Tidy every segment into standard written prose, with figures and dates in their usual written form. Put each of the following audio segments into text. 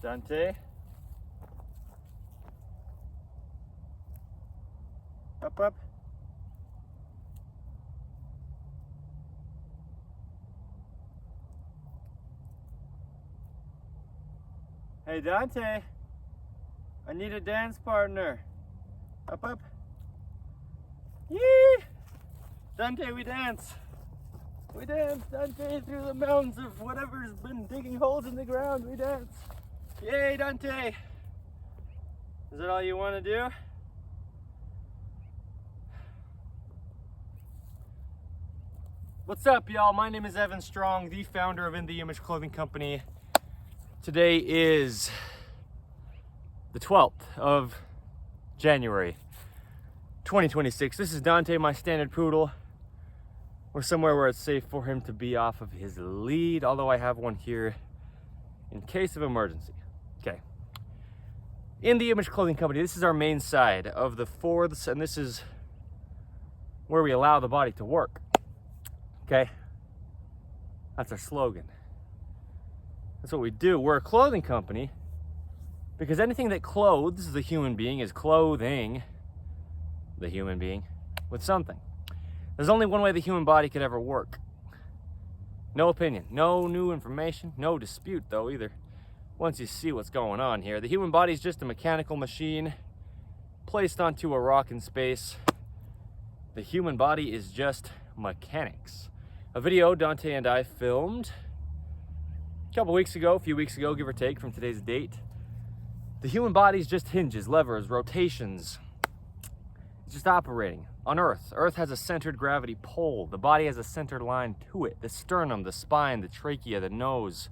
Dante. Up, up. Hey Dante, I need a dance partner. Up, up. Yee! Dante, we dance. We dance, Dante, through the mountains of whatever's been digging holes in the ground. We dance. Yay, Dante. Is that all you want to do? What's up, y'all? My name is Evan Strong, the founder of In The Image Clothing Company. Today is the 12th of January, 2026. This is Dante, my standard poodle. We're somewhere where it's safe for him to be off of his lead, although I have one here in case of emergency. Okay. In the Image Clothing Company, this is our main side of the fourths, and this is where we allow the body to work. Okay? That's our slogan. That's what we do. We're a clothing company because anything that clothes the human being is clothing the human being with something. There's only one way the human body could ever work. No opinion, no new information, no dispute though either. Once you see what's going on here, the human body is just a mechanical machine placed onto a rock in space. The human body is just mechanics. A video Dante and I filmed a few weeks ago, give or take from today's date. The human body is just hinges, levers, rotations. It's just operating on Earth. Earth has a centered gravity pole. The body has a centered line to it. The sternum, the spine, the trachea, the nose,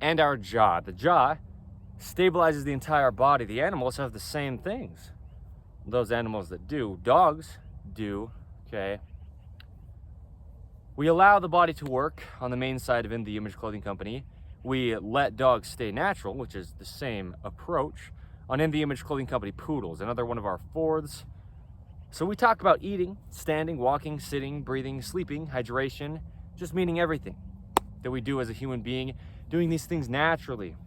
and our jaw. The jaw stabilizes the entire body. The animals have the same things. Those animals that do. Dogs do, okay? We allow the body to work on the main side of In The Image Clothing Company. We let dogs stay natural, which is the same approach, on In The Image Clothing Company poodles, another one of our fourths. So we talk about eating, standing, walking, sitting, breathing, sleeping, hydration, just meaning everything that we do as a human being, doing these things naturally.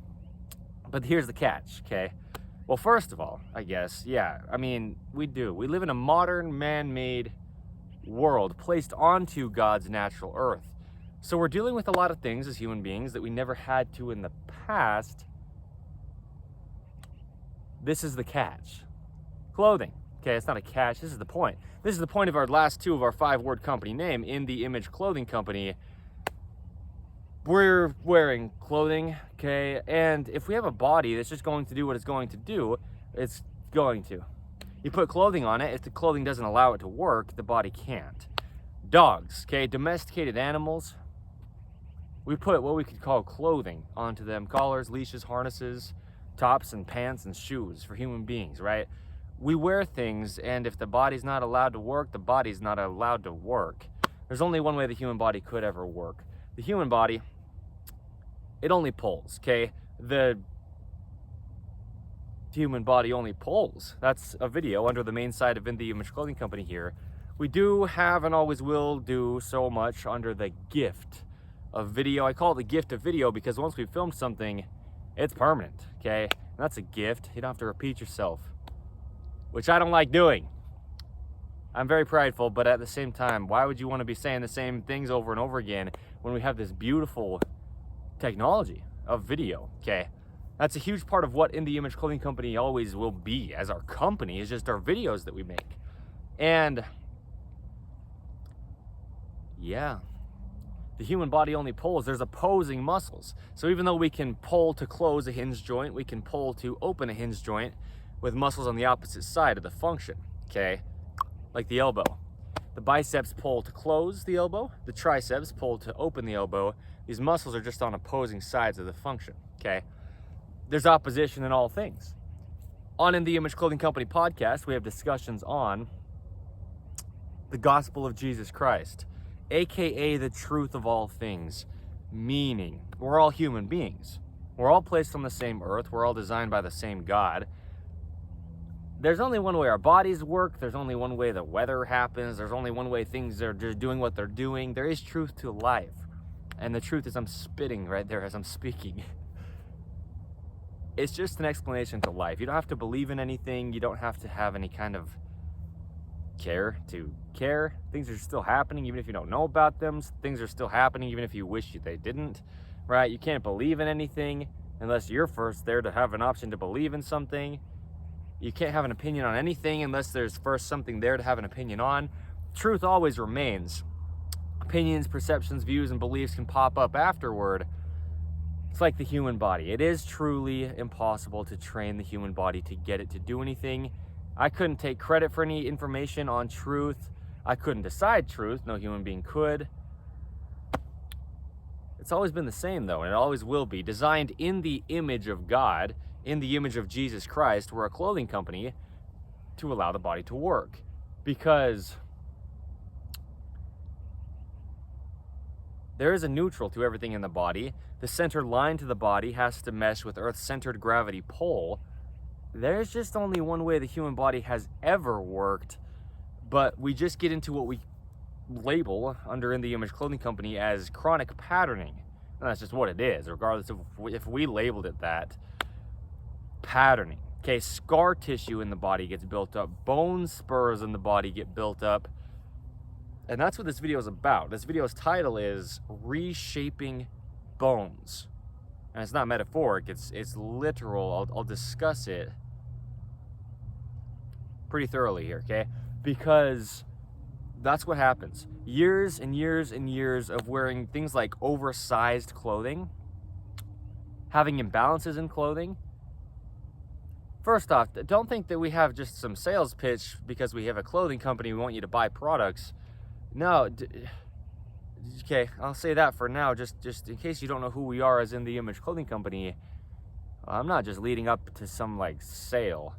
But here's the catch, okay? Well, first of all, I guess, we do. We live in a modern, man-made world placed onto God's natural earth. So we're dealing with a lot of things as human beings that we never had to in the past. This is the catch. Clothing. Okay, it's not a catch. This is the point. This is the point of our last two of our 5-word company name, In The Image Clothing Company. We're wearing clothing, okay? And if we have a body that's just going to do what it's going to do, it's going to. You put clothing on it. If the clothing doesn't allow it to work, the body can't. Dogs, okay? Domesticated animals. We put what we could call clothing onto them. Collars, leashes, harnesses, tops and pants and shoes for human beings, right? We wear things, and if the body's not allowed to work, the body's not allowed to work. There's only one way the human body could ever work. The human body, it only pulls, okay? The human body only pulls. That's a video under the main side of In The Image Clothing Company here. We do have and always will do so much under the gift of video. I call it the gift of video because once we've filmed something, it's permanent, okay? And that's a gift. You don't have to repeat yourself, which I don't like doing. I'm very prideful, but at the same time, why would you want to be saying the same things over and over again when we have this beautiful technology of video, okay? That's a huge part of what In The Image Clothing Company always will be as our company, is just our videos that we make. And yeah, the human body only pulls. There's opposing muscles. So even though we can pull to close a hinge joint, we can pull to open a hinge joint with muscles on the opposite side of the function, okay? Like the elbow. The biceps pull to close the elbow. The triceps pull to open the elbow. These muscles are just on opposing sides of the function, okay? There's opposition in all things. On In The Image Clothing Company podcast, we have discussions on the gospel of Jesus Christ, aka the truth of all things, meaning we're all human beings. We're all placed on the same earth. We're all designed by the same God. There's only one way our bodies work. There's only one way the weather happens. There's only one way things are just doing what they're doing. There is truth to life. And the truth is I'm spitting right there as I'm speaking. it's just an explanation to life. You don't have to believe in anything. You don't have to have any kind of care to care. Things are still happening even if you don't know about them. Things are still happening even if you wish they didn't, right? You can't believe in anything unless you're first there to have an option to believe in something. You can't have an opinion on anything unless there's first something there to have an opinion on. Truth always remains. Opinions, perceptions, views, and beliefs can pop up afterward. It's like the human body. It is truly impossible to train the human body to get it to do anything. I couldn't take credit for any information on truth. I couldn't decide truth. No human being could. It's always been the same, though, and it always will be. Designed in the image of God, in the image of Jesus Christ, we're a clothing company to allow the body to work. Because there is a neutral to everything in the body. The center line to the body has to mesh with Earth's centered gravity pole. There's just only one way the human body has ever worked, but we just get into what we label under In the Image Clothing Company as chronic patterning. And that's just what it is, regardless of if we labeled it that. Patterning. Okay, scar tissue in the body gets built up, bone spurs in the body get built up, and that's what this video is about. This video's title is Reshaping Bones. And it's not metaphoric, it's literal. I'll discuss it pretty thoroughly here, okay? Because that's what happens. Years and years and years of wearing things like oversized clothing, having imbalances in clothing. First off, don't think that we have just some sales pitch because we have a clothing company, we want you to buy products. No, okay, I'll say that for now, just in case you don't know who we are as In the Image Clothing Company. I'm not just leading up to some like sale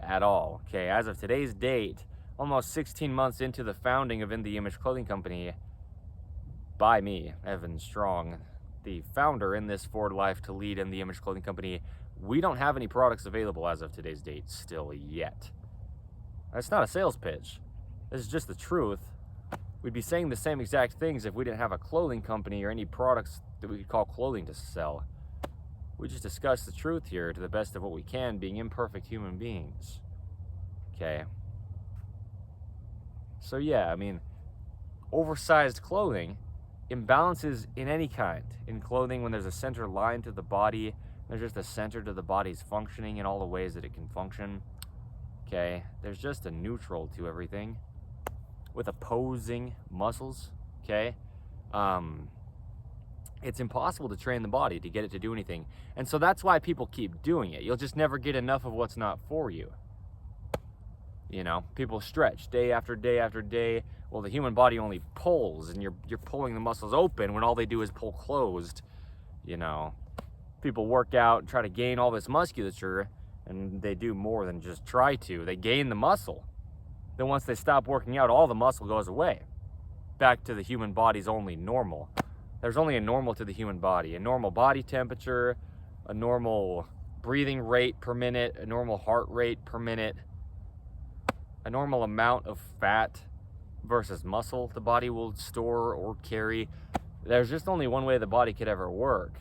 at all, okay? As of today's date, almost 16 months into the founding of In the Image Clothing Company by me, Evan Strong, the founder in this forward life to lead In the Image Clothing Company, we don't have any products available as of today's date still yet. That's not a sales pitch. This is just the truth. We'd be saying the same exact things if we didn't have a clothing company or any products that we could call clothing to sell. We just discuss the truth here to the best of what we can, being imperfect human beings. Okay? So yeah, I mean, oversized clothing, imbalances in any kind. In clothing, when there's a center line to the body, there's just a center to the body's functioning in all the ways that it can function. Okay? There's just a neutral to everything with opposing muscles, okay? It's impossible to train the body to get it to do anything. And so that's why people keep doing it. You'll just never get enough of what's not for you. You know, people stretch day after day after day. Well, the human body only pulls, and you're pulling the muscles open when all they do is pull closed. You know, people work out and try to gain all this musculature, and they do more than just try to. They gain the muscle. Then once they stop working out, all the muscle goes away. Back to the human body's only normal. There's only a normal to the human body. A normal body temperature, a normal breathing rate per minute, a normal heart rate per minute, a normal amount of fat versus muscle the body will store or carry. There's just only one way the body could ever work.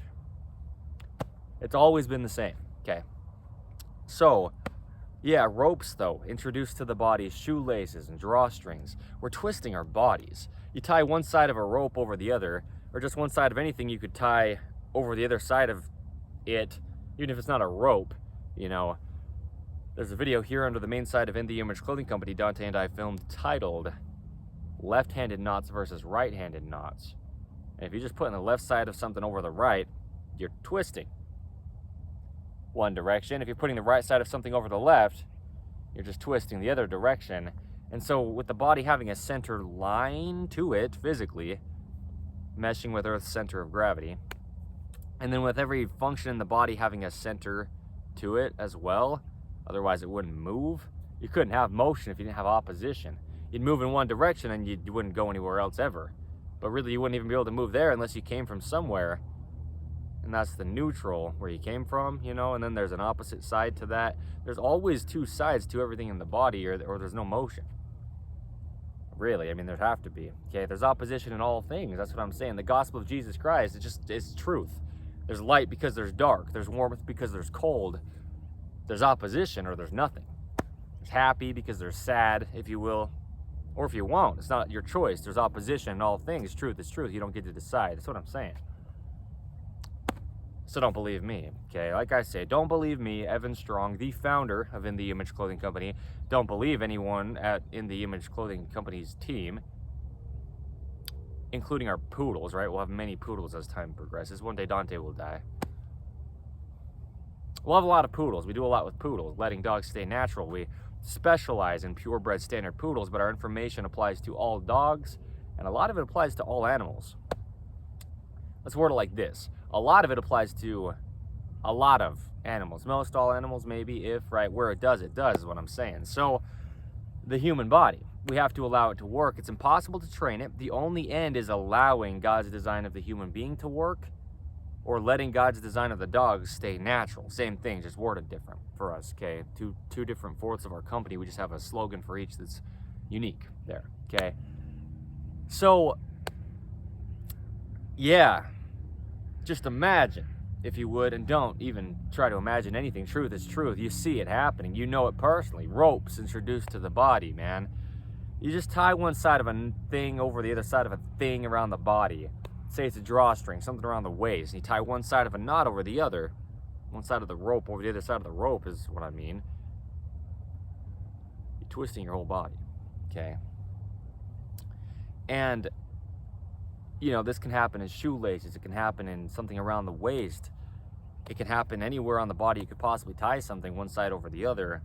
It's always been the same, okay? So, yeah, ropes, though, introduced to the body, shoelaces and drawstrings. We're twisting our bodies. You tie one side of a rope over the other, or just one side of anything you could tie over the other side of it, even if it's not a rope, you know. There's a video here under the main side of In the Image Clothing Company Dante and I filmed titled Left-Handed Knots versus Right-Handed Knots. And if you're just putting the left side of something over the right, you're twisting one direction. If you're putting the right side of something over the left, you're just twisting the other direction. And so with the body having a center line to it physically, meshing with Earth's center of gravity, and then with every function in the body having a center to it as well, otherwise it wouldn't move. You couldn't have motion if you didn't have opposition. You'd move in one direction and you wouldn't go anywhere else ever. But really you wouldn't even be able to move there unless you came from somewhere. And that's the neutral, where you came from, you know, and then there's an opposite side to that. There's always two sides to everything in the body, or there's no motion. Really, I mean, there'd have to be. Okay, there's opposition in all things. That's what I'm saying. The gospel of Jesus Christ, it's truth. There's light because there's dark. There's warmth because there's cold. There's opposition or there's nothing. There's happy because there's sad, if you will, or if you won't. It's not your choice. There's opposition in all things. Truth is truth. You don't get to decide. That's what I'm saying. So don't believe me, okay? Like I say, don't believe me, Evan Strong, the founder of In The Image Clothing Company. Don't believe anyone at In The Image Clothing Company's team, including our poodles, right? We'll have many poodles as time progresses. One day Dante will die. We'll have a lot of poodles. We do a lot with poodles, letting dogs stay natural. We specialize in purebred standard poodles, but our information applies to all dogs, and a lot of it applies to all animals. Let's word it like this. A lot of it applies to a lot of animals. Most all animals, maybe, if, right, where it does is what I'm saying. So, the human body, we have to allow it to work. It's impossible to train it. The only end is allowing God's design of the human being to work, or letting God's design of the dog stay natural. Same thing, just worded different for us, okay? Two different fourths of our company. We just have a slogan for each that's unique there, okay? So, yeah. Just imagine, if you would, and don't even try to imagine anything. Truth is truth. You see it happening. You know it personally. Ropes introduced to the body, man. You just tie one side of a thing over the other side of a thing around the body. Say it's a drawstring, something around the waist, and you tie one side of a knot over the other. One side of the rope over the other side of the rope is what I mean. You're twisting your whole body, okay? And you know, this can happen in shoelaces. It can happen in something around the waist. It can happen anywhere on the body you could possibly tie something one side over the other.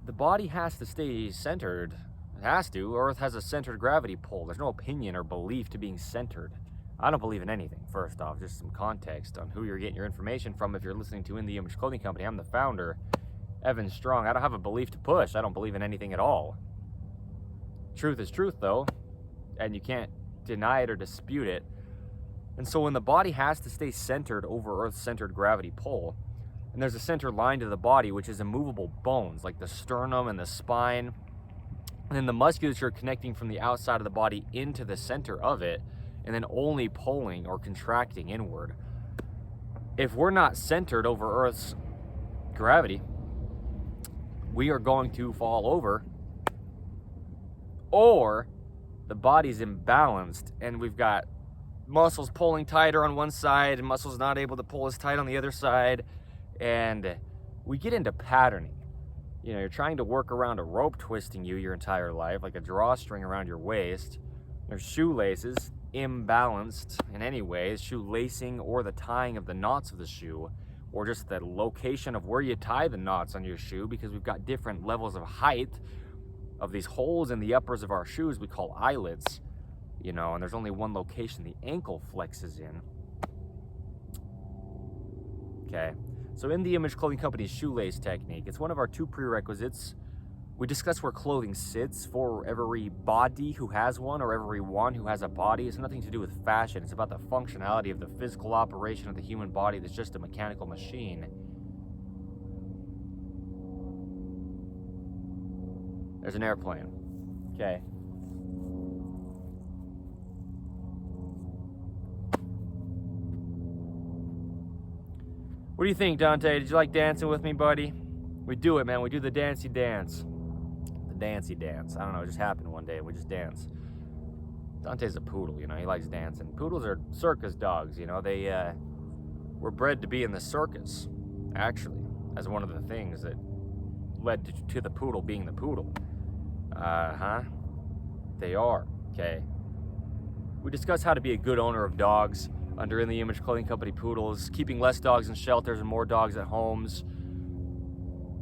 The body has to stay centered. It has to. Earth has a centered gravity pull. There's no opinion or belief to being centered. I don't believe in anything, first off. Just some context on who you're getting your information from if you're listening to In The Image Clothing Company. I'm the founder, Evan Strong. I don't have a belief to push. I don't believe in anything at all. Truth is truth, though, and you can't deny it or dispute it. And so when the body has to stay centered over Earth's centered gravity pull, and there's a center line to the body which is immovable bones like the sternum and the spine, and then the musculature connecting from the outside of the body into the center of it, and then only pulling or contracting inward. If we're not centered over Earth's gravity, we are going to fall over, or the body's imbalanced and we've got muscles pulling tighter on one side and muscles not able to pull as tight on the other side, and we get into patterning. You know, you're trying to work around a rope twisting you your entire life, like a drawstring around your waist. There's shoelaces, imbalanced in any way, shoelacing or the tying of the knots of the shoe, or just the location of where you tie the knots on your shoe, because we've got different levels of height of these holes in the uppers of our shoes we call eyelets, you know, and there's only one location the ankle flexes in. Okay, so In The Image Clothing Company's shoelace technique, it's one of our 2 prerequisites. We discuss where clothing sits for every body who has one, or everyone who has a body. It's nothing to do with fashion. It's about the functionality of the physical operation of the human body that's just a mechanical machine. There's an airplane. Okay. What do you think, Dante? Did you like dancing with me, buddy? We do it, man. We do the dancey dance. The dancey dance. I don't know. It just happened one day and we just dance. Dante's a poodle, you know. He likes dancing. Poodles are circus dogs, you know. They were bred to be in the circus, actually, as one of the things that led to the poodle being the poodle. They are, okay. We discuss how to be a good owner of dogs under In The Image Clothing Company poodles, keeping less dogs in shelters and more dogs at homes,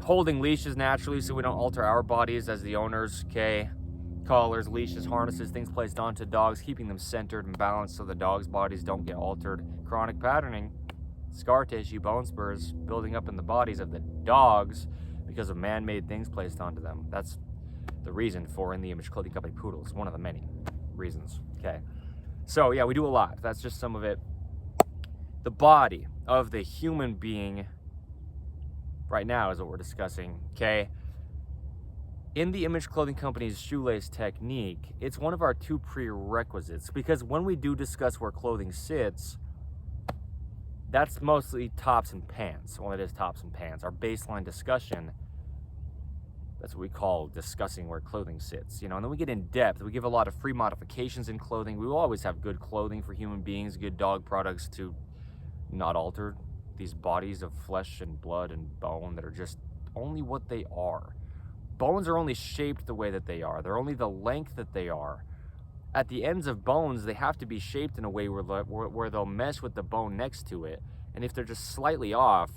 holding leashes naturally so we don't alter our bodies as the owners, okay. Collars, leashes, harnesses, things placed onto dogs, keeping them centered and balanced so the dogs' bodies don't get altered. Chronic patterning, scar tissue, bone spurs building up in the bodies of the dogs because of man-made things placed onto them. That's the reason for In The Image Clothing Company poodles, one of the many reasons, okay. So yeah, we do a lot. That's just some of it. The body of the human being right now is what we're discussing, okay. In The Image Clothing Company's shoelace technique, it's one of our 2 prerequisites, because when we do discuss where clothing sits, That's mostly tops and pants. Well, it is tops and pants. Our baseline discussion, that's what we call discussing where clothing sits, and then we get in depth. We give a lot of free modifications in clothing. We will always have good clothing for human beings, good dog products to not alter these bodies of flesh and blood and bone that are just only what they are. Bones are only shaped the way that they are. They're only the length that they are. At the ends of bones, they have to be shaped in a way where they'll mesh with the bone next to it. And if they're just slightly off,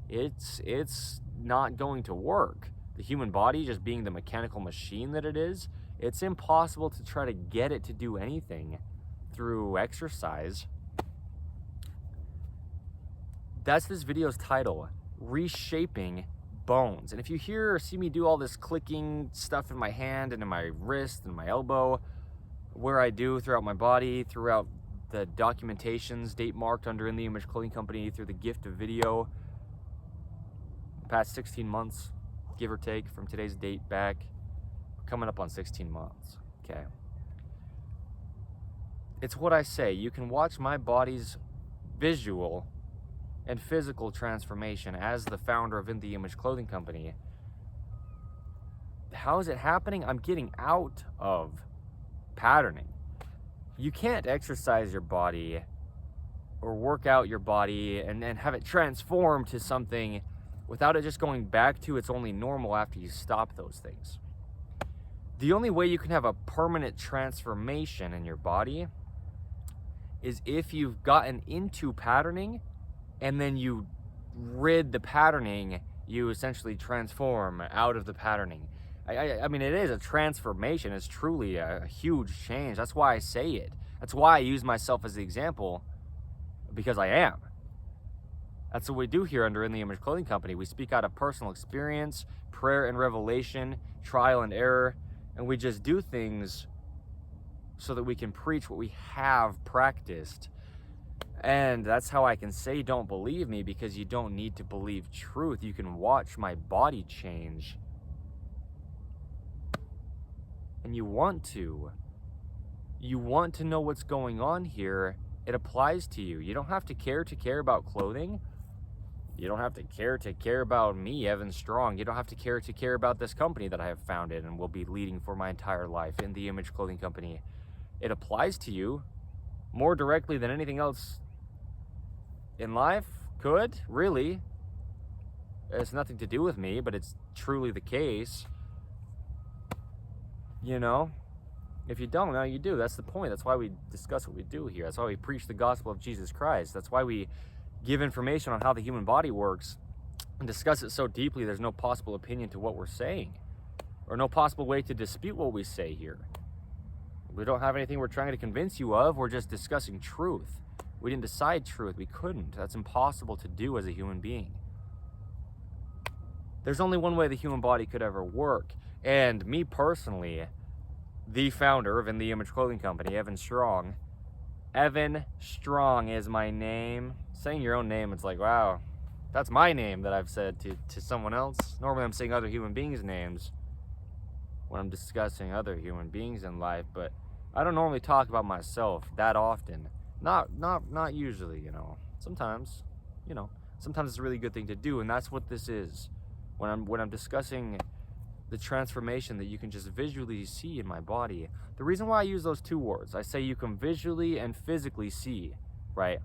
it's not going to work. The human body, just being the mechanical machine that it is, it's impossible to try to get it to do anything through exercise. That's this video's title, Reshaping Bones. And if you hear or see me do all this clicking stuff in my hand and in my wrist and my elbow, where I do throughout my body, throughout the documentations, date marked under In The Image Clothing Company, through the gift of video, the past 16 months, give or take, from today's date back, coming up on 16 months, okay? It's what I say. You can watch my body's visual and physical transformation as the founder of In The Image Clothing Company. How is it happening? I'm getting out of patterning. You can't exercise your body or work out your body and have it transform to something without it just going back to its only normal after you stop those things. The only way you can have a permanent transformation in your body is if you've gotten into patterning and then you rid the patterning, you essentially transform out of the patterning. I mean, it is a transformation. It's truly a huge change. That's why I say it. That's why I use myself as the example, because I am. That's what we do here under In The Image Clothing Company. We speak out of personal experience, prayer and revelation, trial and error, and we just do things so that we can preach what we have practiced. And that's how I can say don't believe me, because you don't need to believe truth. You can watch my body change. And you want to know what's going on here. It applies to you. You don't have to care about clothing. You don't have to care about me, Evan Strong. You don't have to care about this company that I have founded and will be leading for my entire life, In The Image Clothing Company. It applies to you more directly than anything else in life could, really. It's nothing to do with me, but it's truly the case. If you don't, now you do. That's the point. That's why we discuss what we do here. That's why we preach the gospel of Jesus Christ. That's why we give information on how the human body works and discuss it so deeply there's no possible opinion to what we're saying, or no possible way to dispute what we say here. We don't have anything we're trying to convince you of. We're just discussing truth. We didn't decide truth. We couldn't. That's impossible to do as a human being. There's only one way the human body could ever work. And me personally, the founder of In The Image Clothing Company, Evan Strong. Evan Strong is my name. Saying your own name, it's like, wow, that's my name that I've said to someone else. Normally I'm saying other human beings' names when I'm discussing other human beings in life, but I don't normally talk about myself that often. Not usually, Sometimes, sometimes it's a really good thing to do, and that's what this is. When I'm discussing the transformation that you can just visually see in my body. The reason why I use those two words, I say you can visually and physically see, right?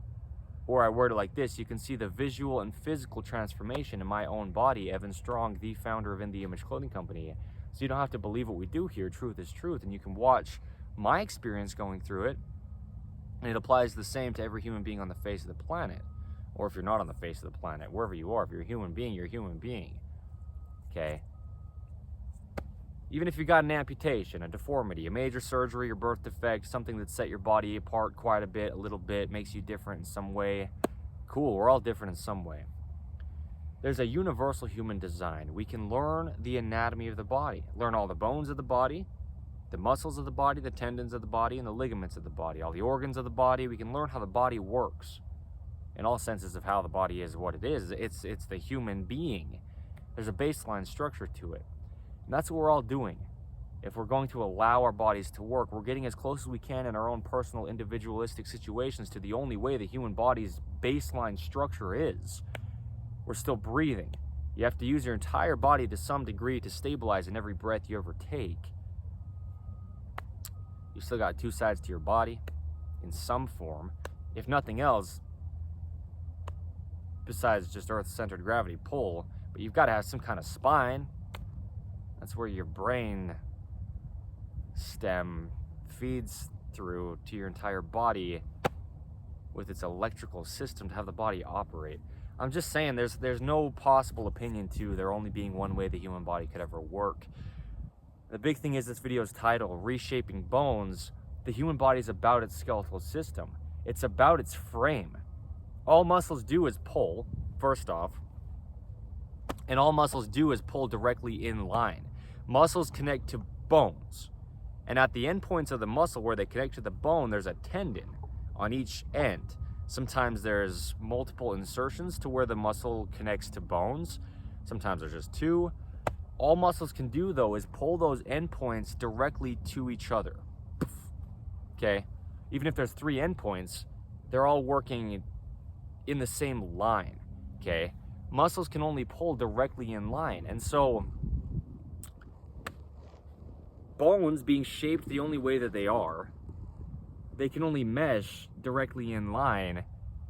Or I word it like this: you can see the visual and physical transformation in my own body, Evan Strong, the founder of In The Image Clothing Company. So you don't have to believe what we do here. Truth is truth, and you can watch my experience going through it, and it applies the same to every human being on the face of the planet. Or if you're not on the face of the planet, wherever you are, if you're a human being, you're a human being. Okay? Even if you got an amputation, a deformity, a major surgery or birth defect, something that set your body apart quite a little bit, makes you different in some way. Cool, we're all different in some way. There's a universal human design. We can learn the anatomy of the body, learn all the bones of the body, the muscles of the body, the tendons of the body, and the ligaments of the body, all the organs of the body. We can learn how the body works in all senses of how the body is what it is. It's the human being. There's a baseline structure to it. And that's what we're all doing. if we're going to allow our bodies to work, we're getting as close as we can in our own personal individualistic situations to the only way the human body's baseline structure is. We're still breathing. You have to use your entire body to some degree to stabilize in every breath you ever take. You still got two sides to your body in some form. If nothing else, besides just Earth-centered gravity pull, but you've got to have some kind of spine. That's where your brain stem feeds through to your entire body with its electrical system to have the body operate. I'm just saying there's no possible opinion to there only being one way the human body could ever work. The big thing is this video's title, Reshaping Bones. The human body is about its skeletal system. It's about its frame. All muscles do is pull, first off, and all muscles do is pull directly in line. Muscles connect to bones, and at the end points of the muscle where they connect to the bone, there's a tendon on each end. Sometimes there's multiple insertions to where the muscle connects to bones. Sometimes there's just two. All muscles can do, though, is pull those endpoints directly to each other. Okay? Even if there's three endpoints, they're all working in the same line. Okay? Muscles can only pull directly in line. And so, bones being shaped the only way that they are, they can only mesh directly in line,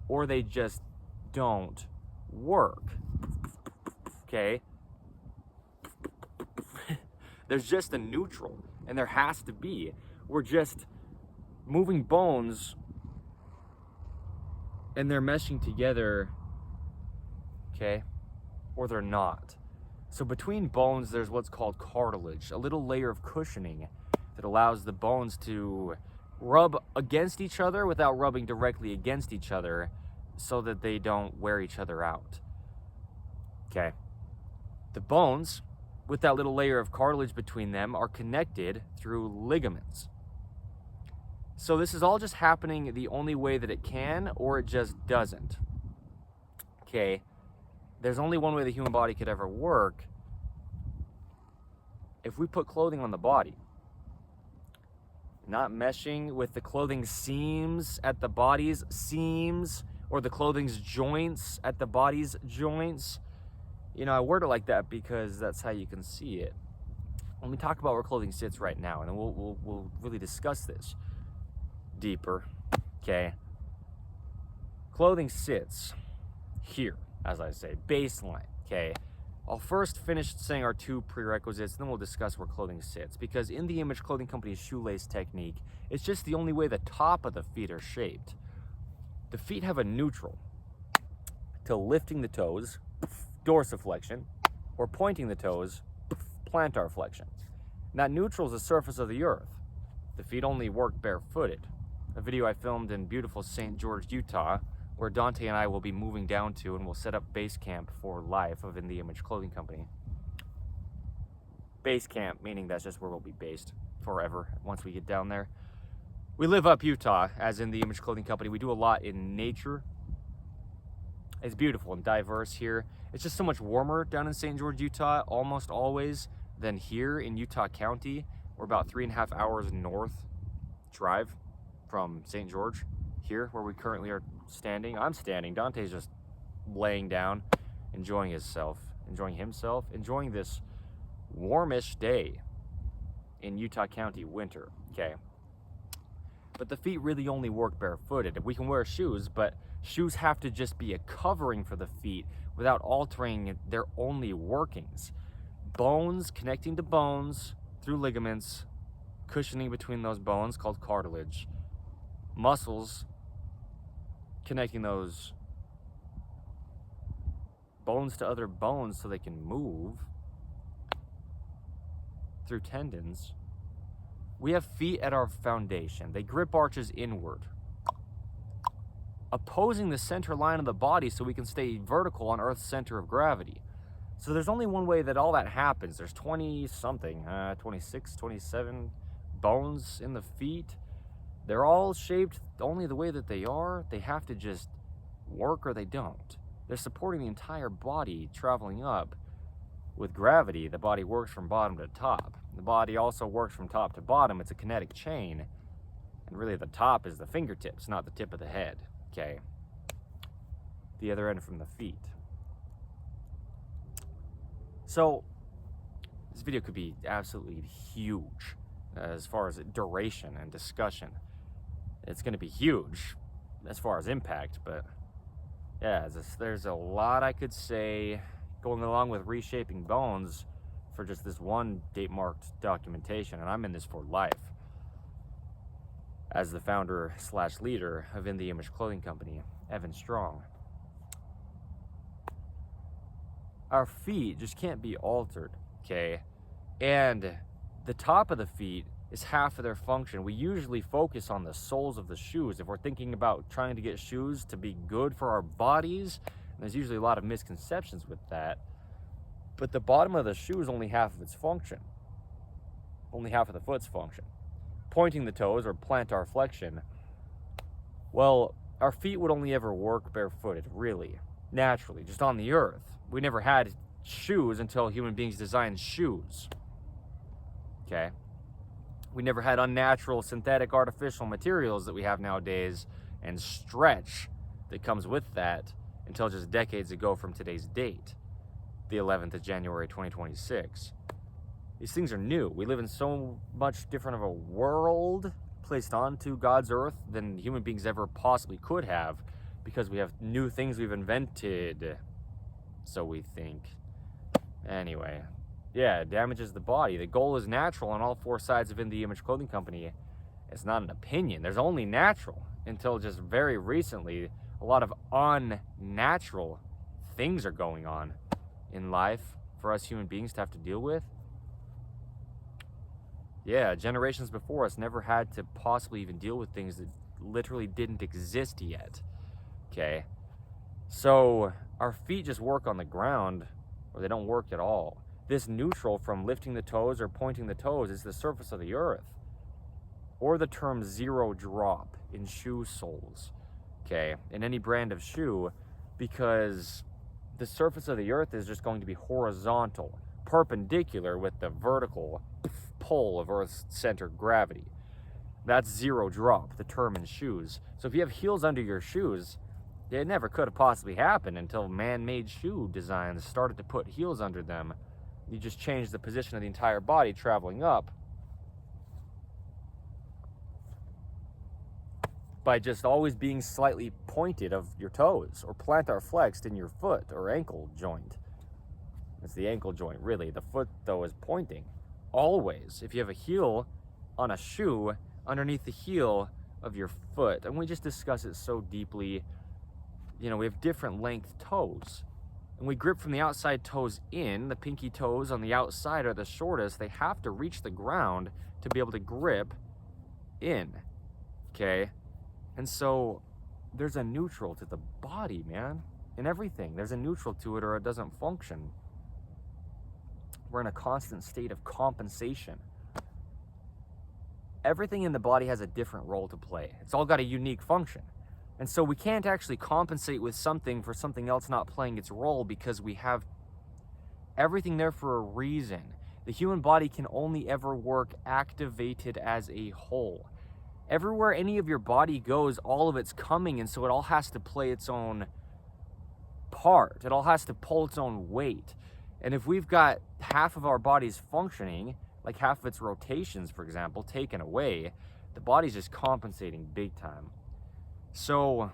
or they just don't work. Okay? There's just a neutral, and there has to be. We're just moving bones, and they're meshing together, okay? Or they're not. So between bones, there's what's called cartilage, a little layer of cushioning that allows the bones to rub against each other without rubbing directly against each other so that they don't wear each other out. Okay. The bones, with that little layer of cartilage between them, are connected through ligaments. So this is all just happening the only way that it can, or it just doesn't. Okay. There's only one way the human body could ever work. If we put clothing on the body, not meshing with the clothing seams at the body's seams, or the clothing's joints at the body's joints. You know, I word it like that because that's how you can see it. Let me talk about where clothing sits right now, and then we'll really discuss this deeper. Okay. Clothing sits here, as I say, baseline. Okay. I'll first finish saying our two prerequisites, then we'll discuss where clothing sits. Because in the Image Clothing Company's shoelace technique, it's just the only way the top of the feet are shaped. The feet have a neutral to lifting the toes, dorsiflexion, or pointing the toes, plantar flexion. And that neutral is the surface of the earth. The feet only work barefooted. A video I filmed in beautiful St. George, Utah, where Dante and I will be moving down to, and we'll set up base camp for life of In the Image Clothing Company. Base camp, meaning that's just where we'll be based forever once we get down there. We live up Utah, as In the Image Clothing Company. We do a lot in nature. It's beautiful and diverse here. It's just so much warmer down in St. George, Utah, almost always, than here in Utah County. We're about 3.5 hours north drive from St. George, here where we currently are standing. I'm standing. Dante's just laying down, enjoying himself, enjoying this warmish day in Utah County winter. Okay. But the feet really only work barefooted. We can wear shoes, but shoes have to just be a covering for the feet without altering their only workings. Bones connecting to bones through ligaments, cushioning between those bones called cartilage. Muscles connecting those bones to other bones so they can move through tendons. We have feet at our foundation. They grip arches inward, opposing the center line of the body so we can stay vertical on Earth's center of gravity. So there's only one way that all that happens. There's 26, 27 bones in the feet. They're all shaped only the way that they are. They have to just work or they don't. They're supporting the entire body traveling up. With gravity, the body works from bottom to top. The body also works from top to bottom. It's a kinetic chain. And really the top is the fingertips, not the tip of the head, okay? The other end from the feet. So, this video could be absolutely huge as far as duration and discussion. It's going to be huge as far as impact, but yeah, there's a lot I could say going along with Reshaping Bones for just this one date-marked documentation, and I'm in this for life. As the founder / leader of In The Image Clothing Company, Evan Strong. Our feet just can't be altered, okay? And the top of the feet is half of their function. We usually focus on the soles of the shoes. If we're thinking about trying to get shoes to be good for our bodies, there's usually a lot of misconceptions with that. But the bottom of the shoe is only half of its function. Only half of the foot's function. Pointing the toes or plantar flexion, well, our feet would only ever work barefooted, really, naturally, just on the earth. We never had shoes until human beings designed shoes, okay? We never had unnatural, synthetic, artificial materials that we have nowadays and stretch that comes with that until just decades ago from today's date, the 11th of January, 2026. These things are new. We live in so much different of a world placed onto God's earth than human beings ever possibly could have, because we have new things we've invented, so we think. Anyway, yeah, it damages the body. The goal is natural on all four sides of In The Image Clothing Company. It's not an opinion. There's only natural until just very recently. A lot of unnatural things are going on in life for us human beings to have to deal with. Yeah, generations before us never had to possibly even deal with things that literally didn't exist yet, okay? So our feet just work on the ground, or they don't work at all. This neutral from lifting the toes or pointing the toes is the surface of the earth, or the term zero drop in shoe soles, okay, in any brand of shoe, because the surface of the earth is just going to be horizontal, perpendicular with the vertical pull of Earth's center of gravity. That's zero drop, the term in shoes. So if you have heels under your shoes, it never could have possibly happened until man-made shoe designs started to put heels under them. You just change the position of the entire body traveling up by just always being slightly pointed of your toes, or plantar flexed in your foot or ankle joint. It's the ankle joint, really. The foot, though, is pointing. Always. If you have a heel on a shoe underneath the heel of your foot, and we just discuss it so deeply, you know, we have different length toes. And we grip from the outside toes in. The pinky toes on the outside are the shortest. They have to reach the ground to be able to grip in, okay? And so there's a neutral to the body, man. In everything, there's a neutral to it or it doesn't function. We're in a constant state of compensation. Everything in the body has a different role to play. It's all got a unique function. And so we can't actually compensate with something for something else not playing its role, because we have everything there for a reason. The human body can only ever work activated as a whole. Everywhere any of your body goes, all of it's coming, and so it all has to play its own part. It all has to pull its own weight. And if we've got half of our bodies functioning, like half of its rotations, for example, taken away, the body's just compensating big time. So,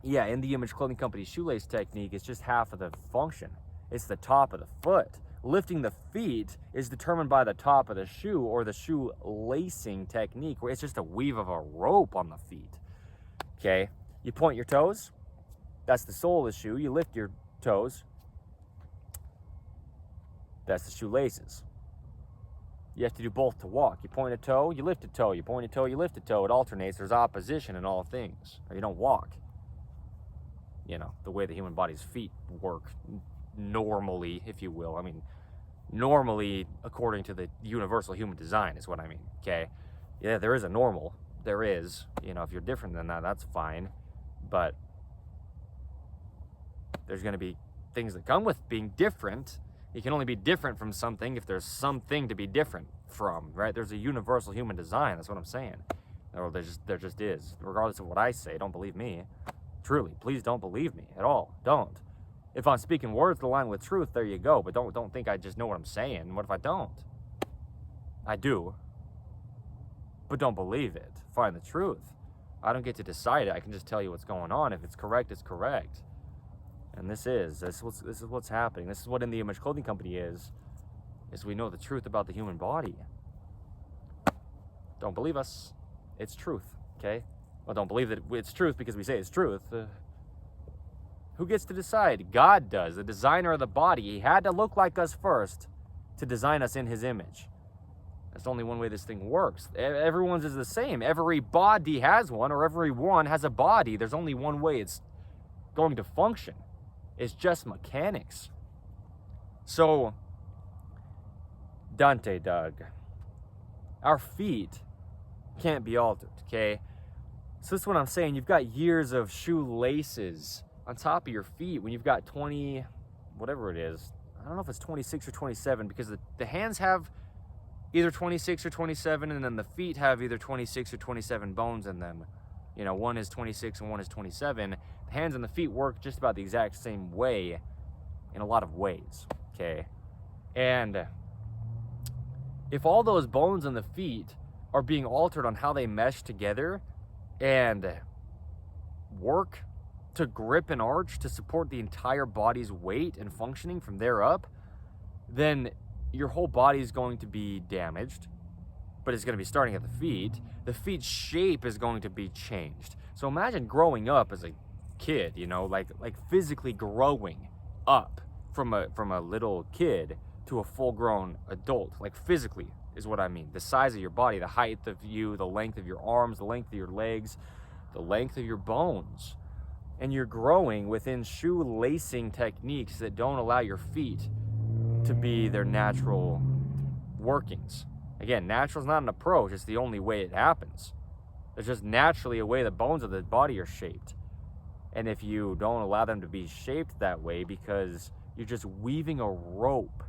yeah, In The Image Clothing Company shoelace technique is just half of the function. It's the top of the foot. Lifting the feet is determined by the top of the shoe, or the shoe lacing technique, where it's just a weave of a rope on the feet, okay? You point your toes, that's the sole of the shoe. You lift your toes, that's the shoelaces. You have to do both to walk. You point a toe, you lift a toe. You point a toe, you lift a toe. It alternates. There's opposition in all things, or you don't walk. You know, the way the human body's feet work normally, if you will. I mean, normally according to the universal human design is what I mean, okay? Yeah, there is a normal. There is. You know, if you're different than that, that's fine. But there's going to be things that come with being different, You can only be different from something if there's something to be different from, right? There's a universal human design. That's what I'm saying. Or there just is. Regardless of what I say, don't believe me. Truly, please don't believe me at all. Don't. If I'm speaking words that align with truth, there you go. But don't think I just know what I'm saying. What if I don't? I do. But don't believe it. Find the truth. I don't get to decide it. I can just tell you what's going on. If it's correct, it's correct. And this is what's happening. This is what In the Image Clothing Company is we know the truth about the human body. Don't believe us. It's truth, okay? Well, don't believe that it's truth because we say it's truth. Who gets to decide? God does. The designer of the body. He had to look like us first to design us in his image. That's the only one way this thing works. Everyone's is the same. Every body has one, or everyone has a body. There's only one way it's going to function. It's just mechanics. So, Dante Doug, our feet can't be altered, okay? So this is what I'm saying. You've got years of shoelaces on top of your feet when you've got 20, whatever it is. I don't know if it's 26 or 27 because the hands have either 26 or 27 and then the feet have either 26 or 27 bones in them. You know, one is 26 and one is 27. The hands and the feet work just about the exact same way in a lot of ways, okay? And if all those bones in the feet are being altered on how they mesh together and work to grip and arch to support the entire body's weight and functioning from there up, then your whole body is going to be damaged, but it's going to be starting at the feet. The feet's shape is going to be changed. So imagine growing up as a kid, you know, like physically growing up from a little kid to a full-grown adult, like physically is what I mean. The size of your body, the height of you, the length of your arms, the length of your legs, the length of your bones. And you're growing within shoelacing techniques that don't allow your feet to be their natural workings. Again, natural is not an approach, it's the only way it happens. There's just naturally a way the bones of the body are shaped. And if you don't allow them to be shaped that way because you're just weaving a rope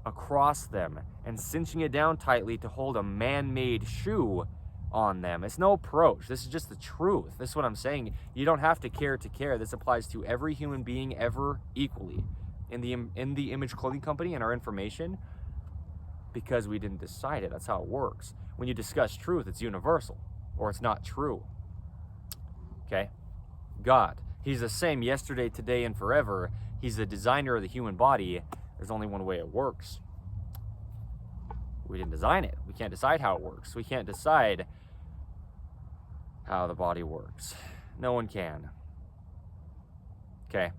across them and cinching it down tightly to hold a man-made shoe on them, it's no approach. This is just the truth. This is what I'm saying. You don't have to care to care. This applies to every human being ever equally. In the Image Clothing Company and our information, because we didn't decide it. That's how it works. When you discuss truth, it's universal, or it's not true. Okay? God, he's the same yesterday, today, and forever. He's the designer of the human body. There's only one way it works. We didn't design it. We can't decide how it works. We can't decide how the body works. No one can. Okay?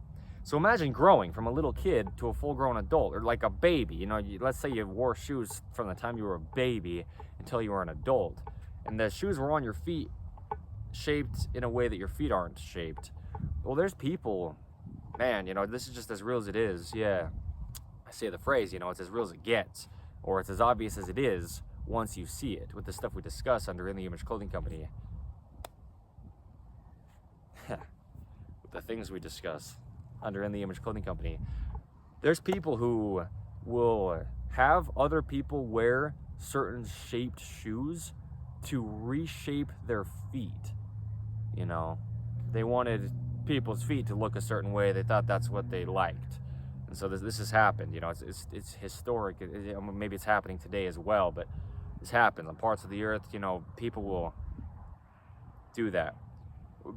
So imagine growing from a little kid to a full-grown adult, or like a baby. You know, let's say you wore shoes from the time you were a baby until you were an adult, and the shoes were on your feet shaped in a way that your feet aren't shaped. Well, there's people, man, you know, this is just as real as it is. Yeah, I say the phrase, you know, it's as real as it gets, or it's as obvious as it is once you see it, with the stuff we discuss under In the Image Clothing Company. With the things we discuss under In the Image Clothing Company. There's people who will have other people wear certain shaped shoes to reshape their feet. You know, they wanted people's feet to look a certain way. They thought that's what they liked. And so this has happened. You know, it's historic. Maybe it's happening today as well, but this happens on parts of the earth. You know, people will do that.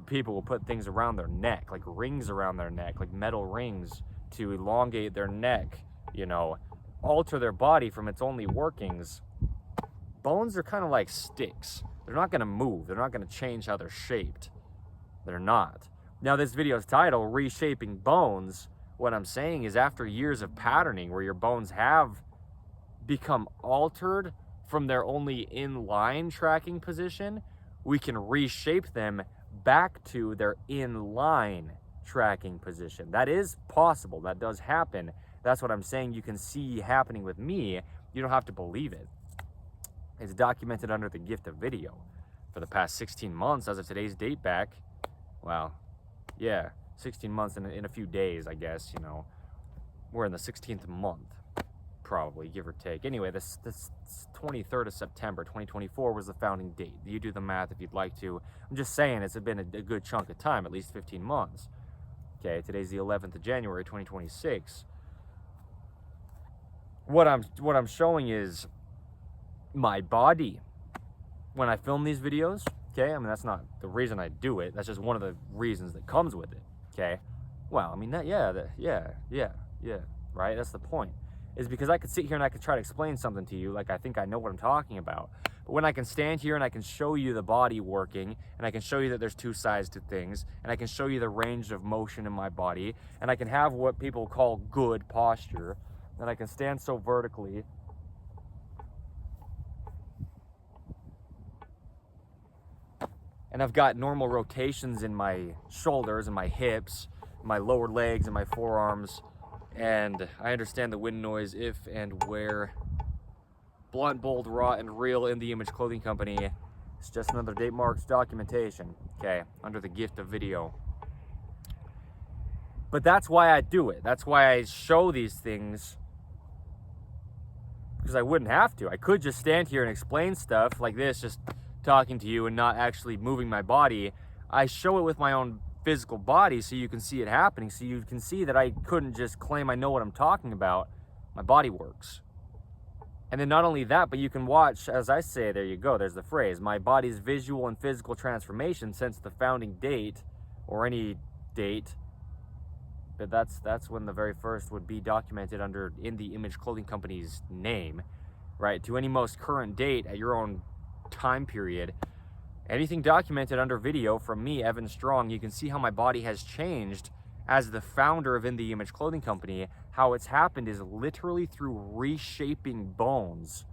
People will put things around their neck, like rings around their neck, like metal rings to elongate their neck, you know, alter their body from its only workings. Bones are kind of like sticks. They're not going to move. They're not going to change how they're shaped. They're not. Now, this video's title, Reshaping Bones, what I'm saying is after years of patterning where your bones have become altered from their only in-line tracking position, we can reshape them back to their in-line tracking position. That is possible. That does happen. That's what I'm saying you can see happening with me. You don't have to believe it. It's documented under the gift of video. For the past 16 months, as of today's date back, wow, yeah, 16 months in a few days, I guess, you know, we're in the 16th month, probably, give or take. Anyway, this 23rd of September 2024 was the founding date. You do the math if you'd like to. I'm just saying it's been a good chunk of time, at least 15 months. Okay, today's the 11th of January 2026. What I'm showing is my body when I film these videos. Okay, I mean, that's not the reason I do it. That's just one of the reasons that comes with it. Okay, well, I mean, right? That's the point. Is because I could sit here and I could try to explain something to you like I think I know what I'm talking about. But when I can stand here and I can show you the body working, and I can show you that there's two sides to things, and I can show you the range of motion in my body, and I can have what people call good posture, and I can stand so vertically. And I've got normal rotations in my shoulders and my hips, my lower legs and my forearms. And I understand the wind noise if and where. Blunt, bold, raw, and real in the Image Clothing Company. It's just another date marks documentation, okay, under the gift of video. But that's why I do it. That's why I show these things. Because I wouldn't have to. I could just stand here and explain stuff like this, just talking to you and not actually moving my body. I show it with my own physical body so you can see it happening, so you can see that I couldn't just claim I know what I'm talking about. My body works. And then not only that, but you can watch, as I say, there you go, there's the phrase, my body's visual and physical transformation since the founding date, or any date, but that's when the very first would be documented under In the Image Clothing Company's name, right? To any most current date at your own time period, anything documented under video from me, Evan Strong, you can see how my body has changed as the founder of In the Image Clothing Company. How it's happened is literally through reshaping bones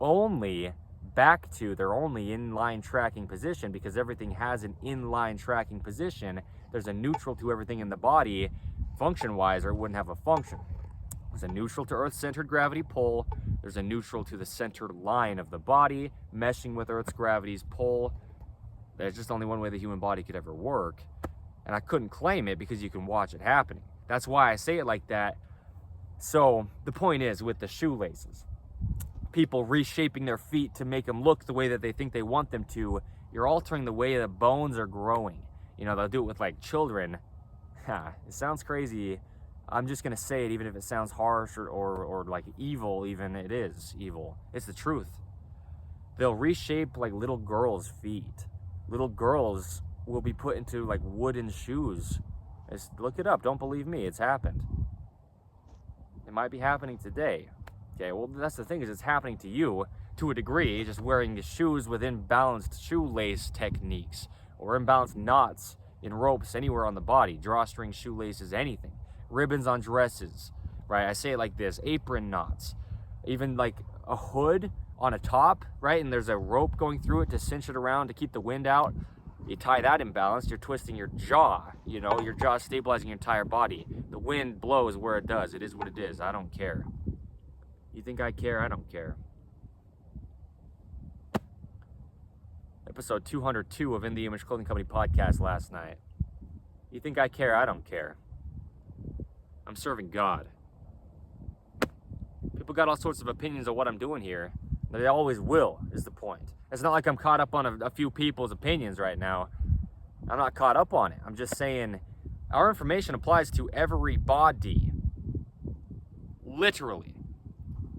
only back to their only inline tracking position, because everything has an inline tracking position. There's a neutral to everything in the body function-wise, or it wouldn't have a function. There's a neutral to Earth-centered gravity pull. There's a neutral to the centered line of the body, meshing with Earth's gravity's pull. There's just only one way the human body could ever work. And I couldn't claim it because you can watch it happening. That's why I say it like that. So the point is, with the shoelaces, people reshaping their feet to make them look the way that they think they want them to, you're altering the way the bones are growing. You know, they'll do it with like children. It sounds crazy. I'm just gonna say it, even if it sounds harsh or like evil. Even it is evil. It's the truth. They'll reshape like little girls' feet. Little girls will be put into like wooden shoes. Look it up. Don't believe me. It's happened. It might be happening today. Okay, well, that's the thing, is it's happening to you to a degree, just wearing the shoes with imbalanced shoelace techniques or imbalanced knots in ropes anywhere on the body, drawstring shoelaces, anything. Ribbons on dresses, right? I say it like this, apron knots, even like a hood on a top, right? And there's a rope going through it to cinch it around to keep the wind out. You tie that imbalanced, you're twisting your jaw, you know, your jaw stabilizing your entire body. The wind blows where it does. It is what it is. I don't care. You think I care? I don't care. Episode 202 of In the Image Clothing Company podcast last night. You think I care? I don't care. I'm serving God. People got all sorts of opinions of what I'm doing here. They always will, is the point. It's not like I'm caught up on a few people's opinions right now. I'm not caught up on it. I'm just saying our information applies to everybody. Literally.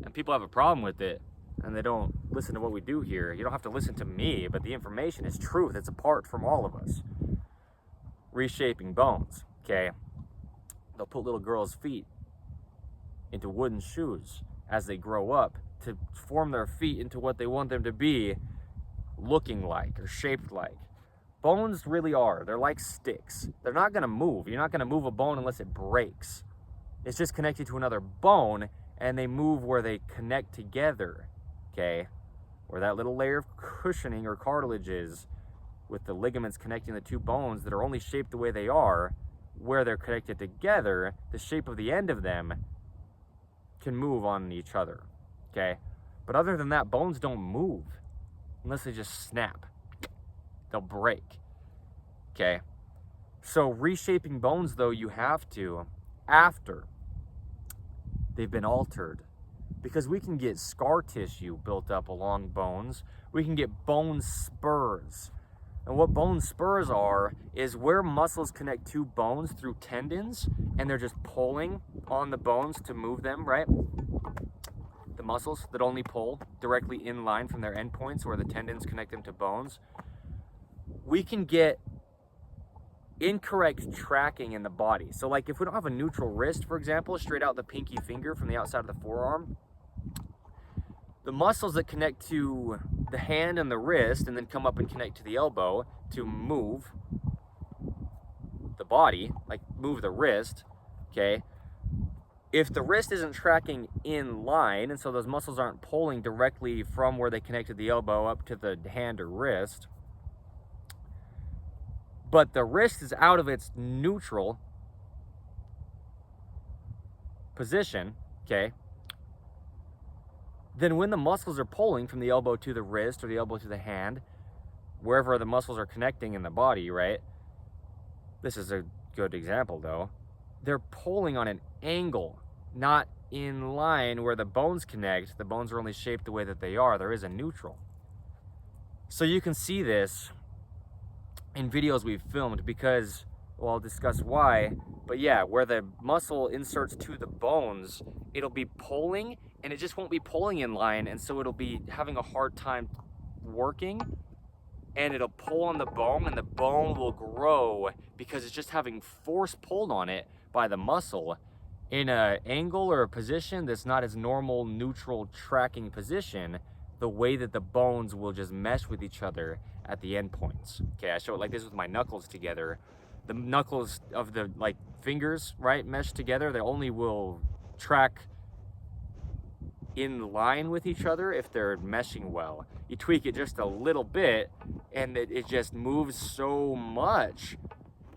And people have a problem with it, and they don't listen to what we do here. You don't have to listen to me, but the information is truth. It's apart from all of us. Reshaping bones, okay? They'll put little girls' feet into wooden shoes as they grow up to form their feet into what they want them to be looking like or shaped like. Bones really are. They're like sticks. They're not going to move. You're not going to move a bone unless it breaks. It's just connected to another bone, and they move where they connect together, okay? Where that little layer of cushioning or cartilage is, with the ligaments connecting the two bones that are only shaped the way they are, where they're connected together, the shape of the end of them can move on each other, okay? But other than that, bones don't move unless they just snap. They'll break, okay? So reshaping bones, though, you have to after they've been altered, because we can get scar tissue built up along bones. We can get bone spurs. And what bone spurs are is where muscles connect two bones through tendons, and they're just pulling on the bones to move them, right? The muscles that only pull directly in line from their endpoints where the tendons connect them to bones. We can get incorrect tracking in the body. So like if we don't have a neutral wrist, for example, straight out the pinky finger from the outside of the forearm, the muscles that connect to the hand and the wrist and then come up and connect to the elbow to move the body, like move the wrist, okay? If the wrist isn't tracking in line, and so those muscles aren't pulling directly from where they connected the elbow up to the hand or wrist, but the wrist is out of its neutral position, okay, then when the muscles are pulling from the elbow to the wrist or the elbow to the hand, wherever the muscles are connecting in the body, right? This is a good example though. They're pulling on an angle, not in line where the bones connect. The bones are only shaped the way that they are. There is a neutral. So you can see this in videos we've filmed because, well, I'll discuss why, but yeah, where the muscle inserts to the bones, it'll be pulling and it just won't be pulling in line, and so it'll be having a hard time working, and it'll pull on the bone, and the bone will grow because it's just having force pulled on it by the muscle in an angle or a position that's not its normal neutral tracking position, the way that the bones will just mesh with each other at the end points. Okay, I show it like this with my knuckles together. The knuckles of the fingers, right, mesh together. They only will track in line with each other if they're meshing well. You tweak it just a little bit and it just moves so much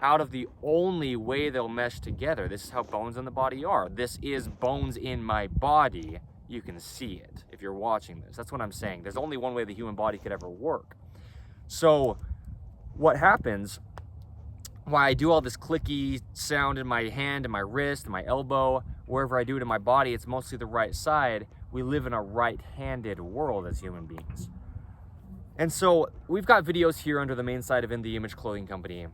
out of the only way they'll mesh together. This is how bones in the body are. This is bones in my body. You can see it if you're watching this. That's what I'm saying. There's only one way the human body could ever work. So what happens, why I do all this clicky sound in my hand and my wrist and my elbow, wherever I do it in my body, it's mostly the right side. We live in a right-handed world as human beings. And so we've got videos here under the main site of In The Image Clothing Company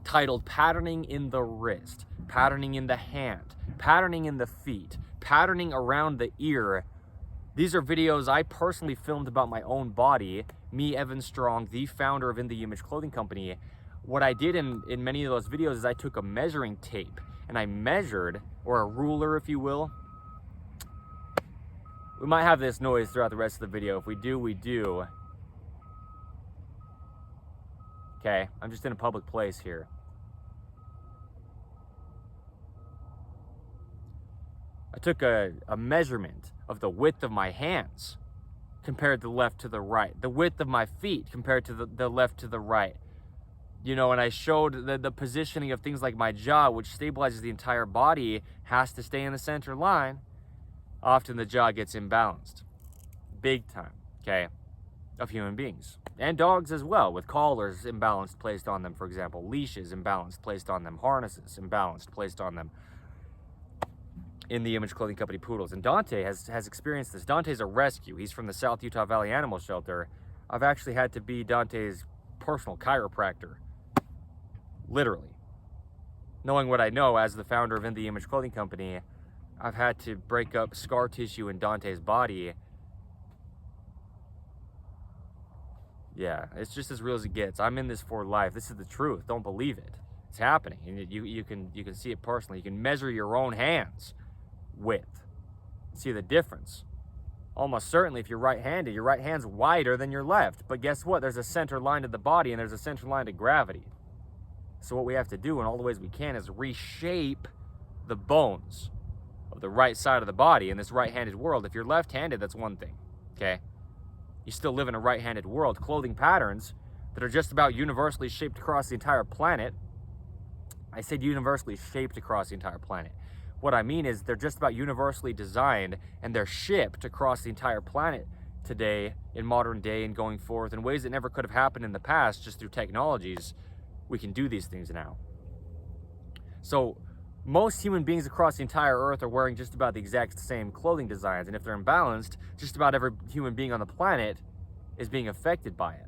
titled Patterning in the Wrist, Patterning in the Hand, Patterning in the Feet, Patterning around the ear. These are videos I personally filmed about my own body, me, Evan Strong, the founder of In The Image Clothing Company. What I did in many of those videos is I took a measuring tape and I measured, or a ruler if you will. We might have this noise throughout the rest of the video. If we do, we do. Okay, I'm just in a public place here. I took a measurement of the width of my hands compared to the left to the right, the width of my feet compared to the left to the right. You know, and I showed the positioning of things like my jaw, which stabilizes the entire body, has to stay in the center line. Often the jaw gets imbalanced, big time, okay, of human beings. And dogs as well, with collars imbalanced placed on them, for example, leashes imbalanced placed on them, harnesses imbalanced placed on them. In the Image Clothing Company poodles. And Dante has experienced this. Dante's a rescue. He's from the South Utah Valley Animal Shelter. I've actually had to be Dante's personal chiropractor. Literally. Knowing what I know as the founder of In The Image Clothing Company, I've had to break up scar tissue in Dante's body. Yeah, it's just as real as it gets. I'm in this for life. This is the truth. Don't believe it. It's happening. And you can see it personally. You can measure your own hands width. See the difference. Almost certainly if you're right-handed, your right hand's wider than your left. But guess what? There's a center line to the body and there's a center line to gravity. So what we have to do in all the ways we can is reshape the bones of the right side of the body in this right-handed world. If you're left-handed, that's one thing, okay? You still live in a right-handed world. Clothing patterns that are just about universally shaped across the entire planet. I said universally shaped across the entire planet. What I mean is they're just about universally designed and they're shipped across the entire planet today in modern day and going forth in ways that never could have happened in the past just through technologies. We can do these things now. So most human beings across the entire earth are wearing just about the exact same clothing designs, and if they're imbalanced, just about every human being on the planet is being affected by it.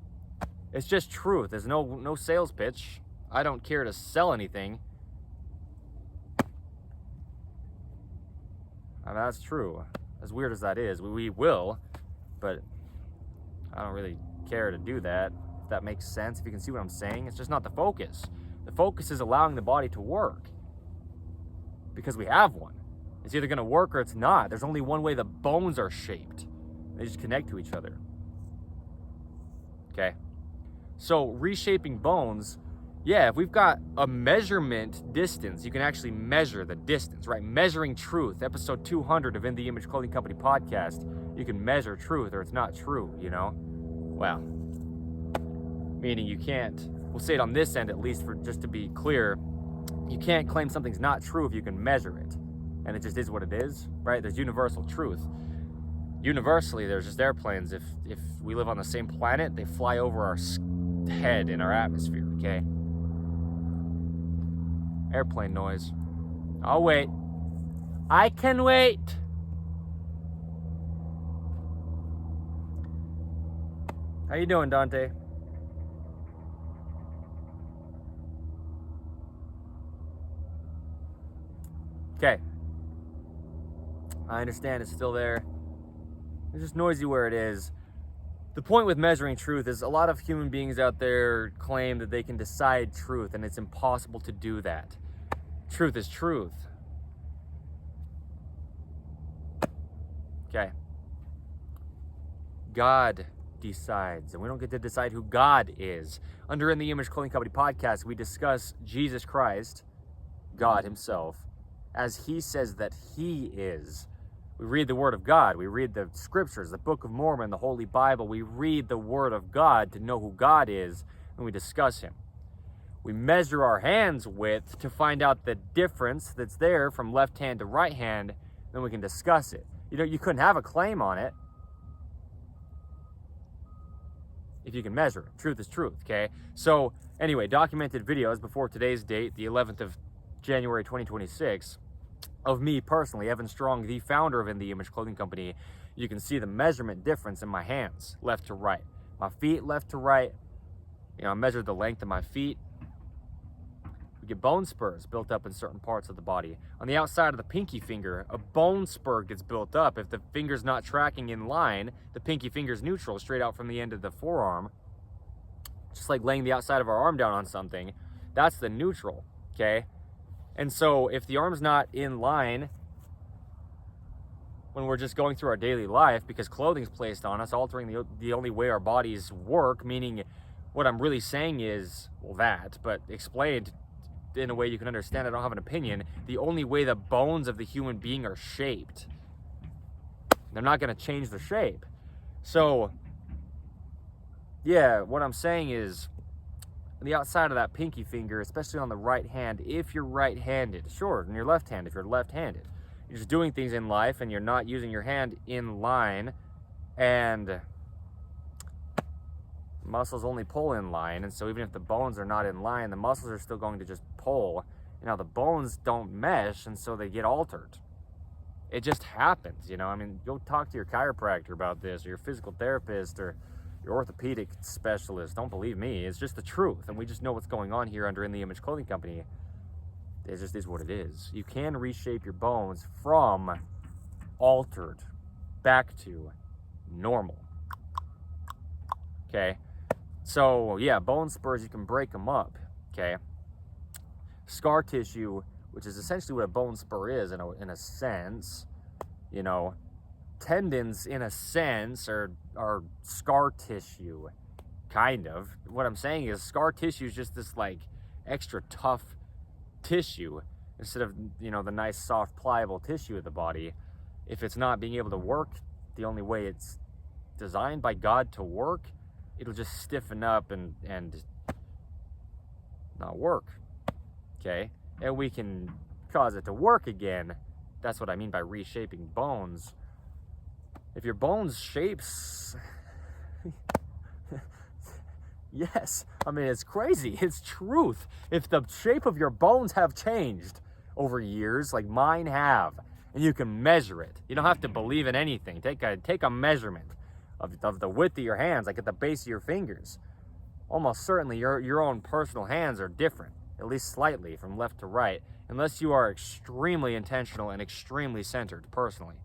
It's just truth. There's no sales pitch. I don't care to sell anything. And that's true. As weird as that is, we will, but I don't really care to do that. If that makes sense, if you can see what I'm saying, it's just not the focus. The focus is allowing the body to work, because we have one. It's either going to work or it's not. There's only one way the bones are shaped. They just connect to each other. Okay? So reshaping bones, yeah, if we've got a measurement distance, you can actually measure the distance, right? Measuring truth, episode 200 of In the Image Clothing Company podcast, you can measure truth or it's not true, you know? Well, meaning you can't, we'll say it on this end at least, for just to be clear, you can't claim something's not true if you can measure it. And it just is what it is, right? There's universal truth. Universally, there's just airplanes. If we live on the same planet, they fly over our head in our atmosphere, okay? Airplane noise. I'll wait. I can wait. How you doing, Dante? Okay. I understand it's still there. It's just noisy where it is. The point with measuring truth is a lot of human beings out there claim that they can decide truth, and it's impossible to do that. Truth is truth. Okay. God decides, and we don't get to decide who God is. Under In the Image Clothing Company podcast, we discuss Jesus Christ, God himself, as he says that he is. We read the Word of God. We read the Scriptures, the Book of Mormon, the Holy Bible. We read the Word of God to know who God is, and we discuss him. We measure our hands width to find out the difference that's there from left hand to right hand, then we can discuss it. You know, you couldn't have a claim on it if you can measure it. Truth is truth, okay? So, anyway, documented videos before today's date, the 11th of January 2026, of me personally, Evan Strong, the founder of In the Image Clothing Company. You can see the measurement difference in my hands, left to right. My feet, left to right. You know, I measured the length of my feet. We get bone spurs built up in certain parts of the body. On the outside of the pinky finger, a bone spur gets built up. If the finger's not tracking in line, the pinky finger's neutral, straight out from the end of the forearm. Just like laying the outside of our arm down on something, that's the neutral, okay? And so if the arm's not in line when we're just going through our daily life, because clothing's placed on us, altering the only way our bodies work, meaning what I'm really saying is, well, that, but explained in a way you can understand. I don't have an opinion. The only way the bones of the human being are shaped, they're not going to change the shape. So, yeah, what I'm saying is, on the outside of that pinky finger, especially on the right hand, if you're right-handed, sure, and you're left-handed if you're left-handed, you're just doing things in life and you're not using your hand in line, and muscles only pull in line, and so even if the bones are not in line, the muscles are still going to just pull. You know, the bones don't mesh, and so they get altered. It just happens, you know. I mean, go talk to your chiropractor about this, or your physical therapist, or your orthopedic specialist. Don't believe me. It's just the truth, and we just know what's going on here under In the Image Clothing Company. It just is what it is. You can reshape your bones from altered back to normal. Okay? So, yeah, bone spurs, you can break them up, okay? Scar tissue, which is essentially what a bone spur is in a sense, you know, tendons in a sense are scar tissue, kind of. What I'm saying is scar tissue is just this like extra tough tissue instead of, you know, the nice soft pliable tissue of the body. If it's not being able to work the only way it's designed by God to work, it'll just stiffen up and not work, okay? And we can cause it to work again. That's what I mean by reshaping bones. If your bones shapes, yes, I mean, it's crazy. It's truth. If the shape of your bones have changed, over years, like mine have, and you can measure it. You don't have to believe in anything. Take a measurement of the width of your hands, like at the base of your fingers. Almost certainly your own personal hands are different, at least slightly, from left to right, unless you are extremely intentional and extremely centered personally.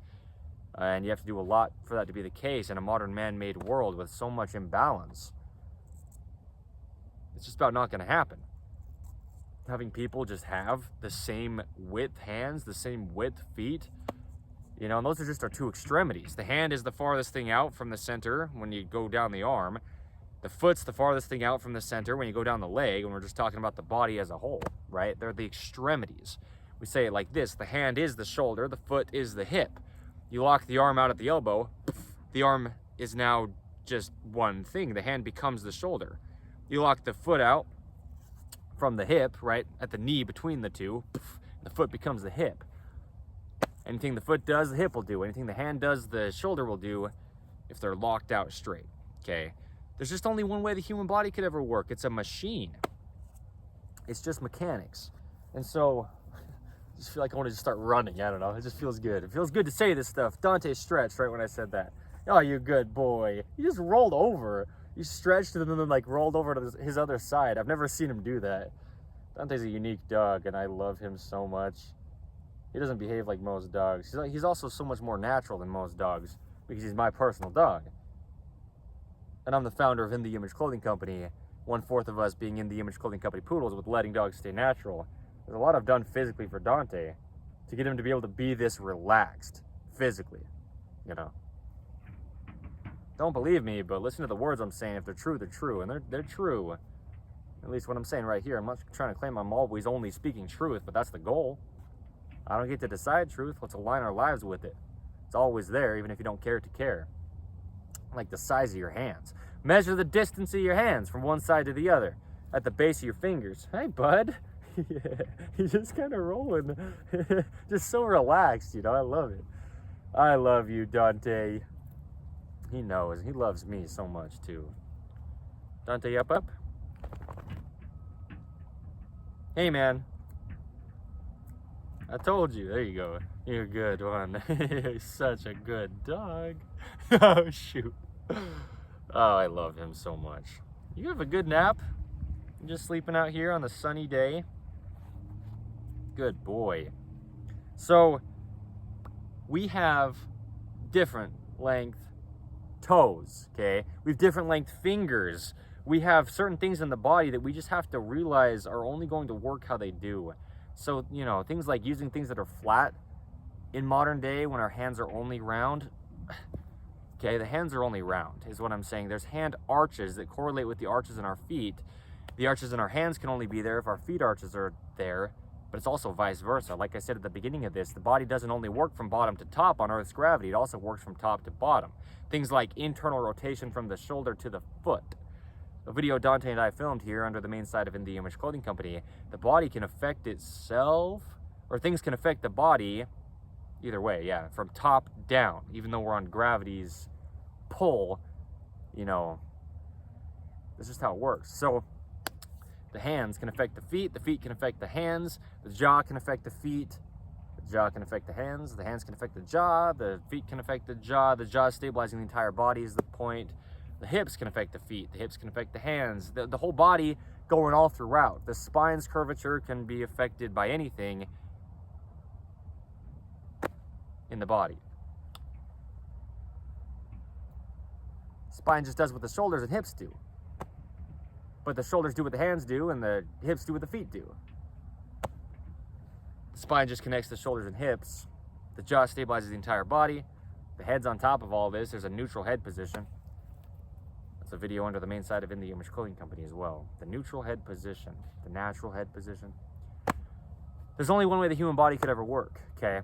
And you have to do a lot for that to be the case in a modern man-made world with so much imbalance. It's just about not going to happen. Having people just have the same width hands, the same width feet, and those are just our two extremities. The hand is the farthest thing out from the center when you go down the arm. The foot's the farthest thing out from the center when you go down the leg, and we're just talking about the body as a whole, right? They're the extremities. We say it like this: the hand is the shoulder, the foot is the hip. You lock the arm out at the elbow, the arm is now just one thing. The hand becomes the shoulder. You lock the foot out from the hip, right, at the knee between the two, the foot becomes the hip. Anything the foot does, the hip will do. Anything the hand does, the shoulder will do if they're locked out straight, okay? There's just only one way the human body could ever work. It's a machine. It's just mechanics. And so, I just feel like I want to just start running. I don't know. It just feels good. It feels good to say this stuff. Dante stretched right when I said that. Oh, you good boy. He just rolled over. He stretched and then like rolled over to his other side. I've never seen him do that. Dante's a unique dog, and I love him so much. He doesn't behave like most dogs. He's also so much more natural than most dogs because he's my personal dog. And I'm the founder of In The Image Clothing Company, 1/4 of us being In The Image Clothing Company poodles with letting dogs stay natural. There's a lot I've done physically for Dante to get him to be able to be this relaxed physically, Don't believe me, but listen to the words I'm saying. If they're true, they're true, and they're true. At least what I'm saying right here. I'm not trying to claim I'm always only speaking truth, but that's the goal. I don't get to decide truth. Let's align our lives with it. It's always there, even if you don't care to care. Like the size of your hands. Measure the distance of your hands from one side to the other at the base of your fingers. Hey, bud. Yeah, he's just kind of rolling. Just so relaxed, I love it. I love you, Dante. He knows. He loves me so much, too. Dante, up. Hey, man. I told you. There you go. You're a good one. You're such a good dog. Oh, shoot. Oh, I love him so much. You have a good nap? You're just sleeping out here on the sunny day? Good boy. So, we have different length toes, okay? We have different length fingers. We have certain things in the body that we just have to realize are only going to work how they do. So, things like using things that are flat in modern day when our hands are only round. Okay, the hands are only round, is what I'm saying. There's hand arches that correlate with the arches in our feet. The arches in our hands can only be there if our feet arches are there, but it's also vice versa. Like I said at the beginning of this, the body doesn't only work from bottom to top on Earth's gravity, it also works from top to bottom. Things like internal rotation from the shoulder to the foot. A video Dante and I filmed here under the main side of In The Image Clothing Company, the body can affect itself, or things can affect the body, either way, yeah, from top down. Even though we're on gravity's pull, this is how it works. So, the hands can affect the feet can affect the hands, the jaw can affect the feet, the jaw can affect the hands can affect the jaw, the feet can affect the jaw stabilizing the entire body is the point. The hips can affect the feet, the hips can affect the hands, the whole body going all throughout. The spine's curvature can be affected by anything in the body. Spine just does what the shoulders and hips do. But the shoulders do what the hands do, and the hips do what the feet do. The spine just connects the shoulders and hips. The jaw stabilizes the entire body. The head's on top of all this. There's a neutral head position. That's a video under the main side of In The Image Clothing Company as well. The neutral head position. The natural head position. There's only one way the human body could ever work, okay?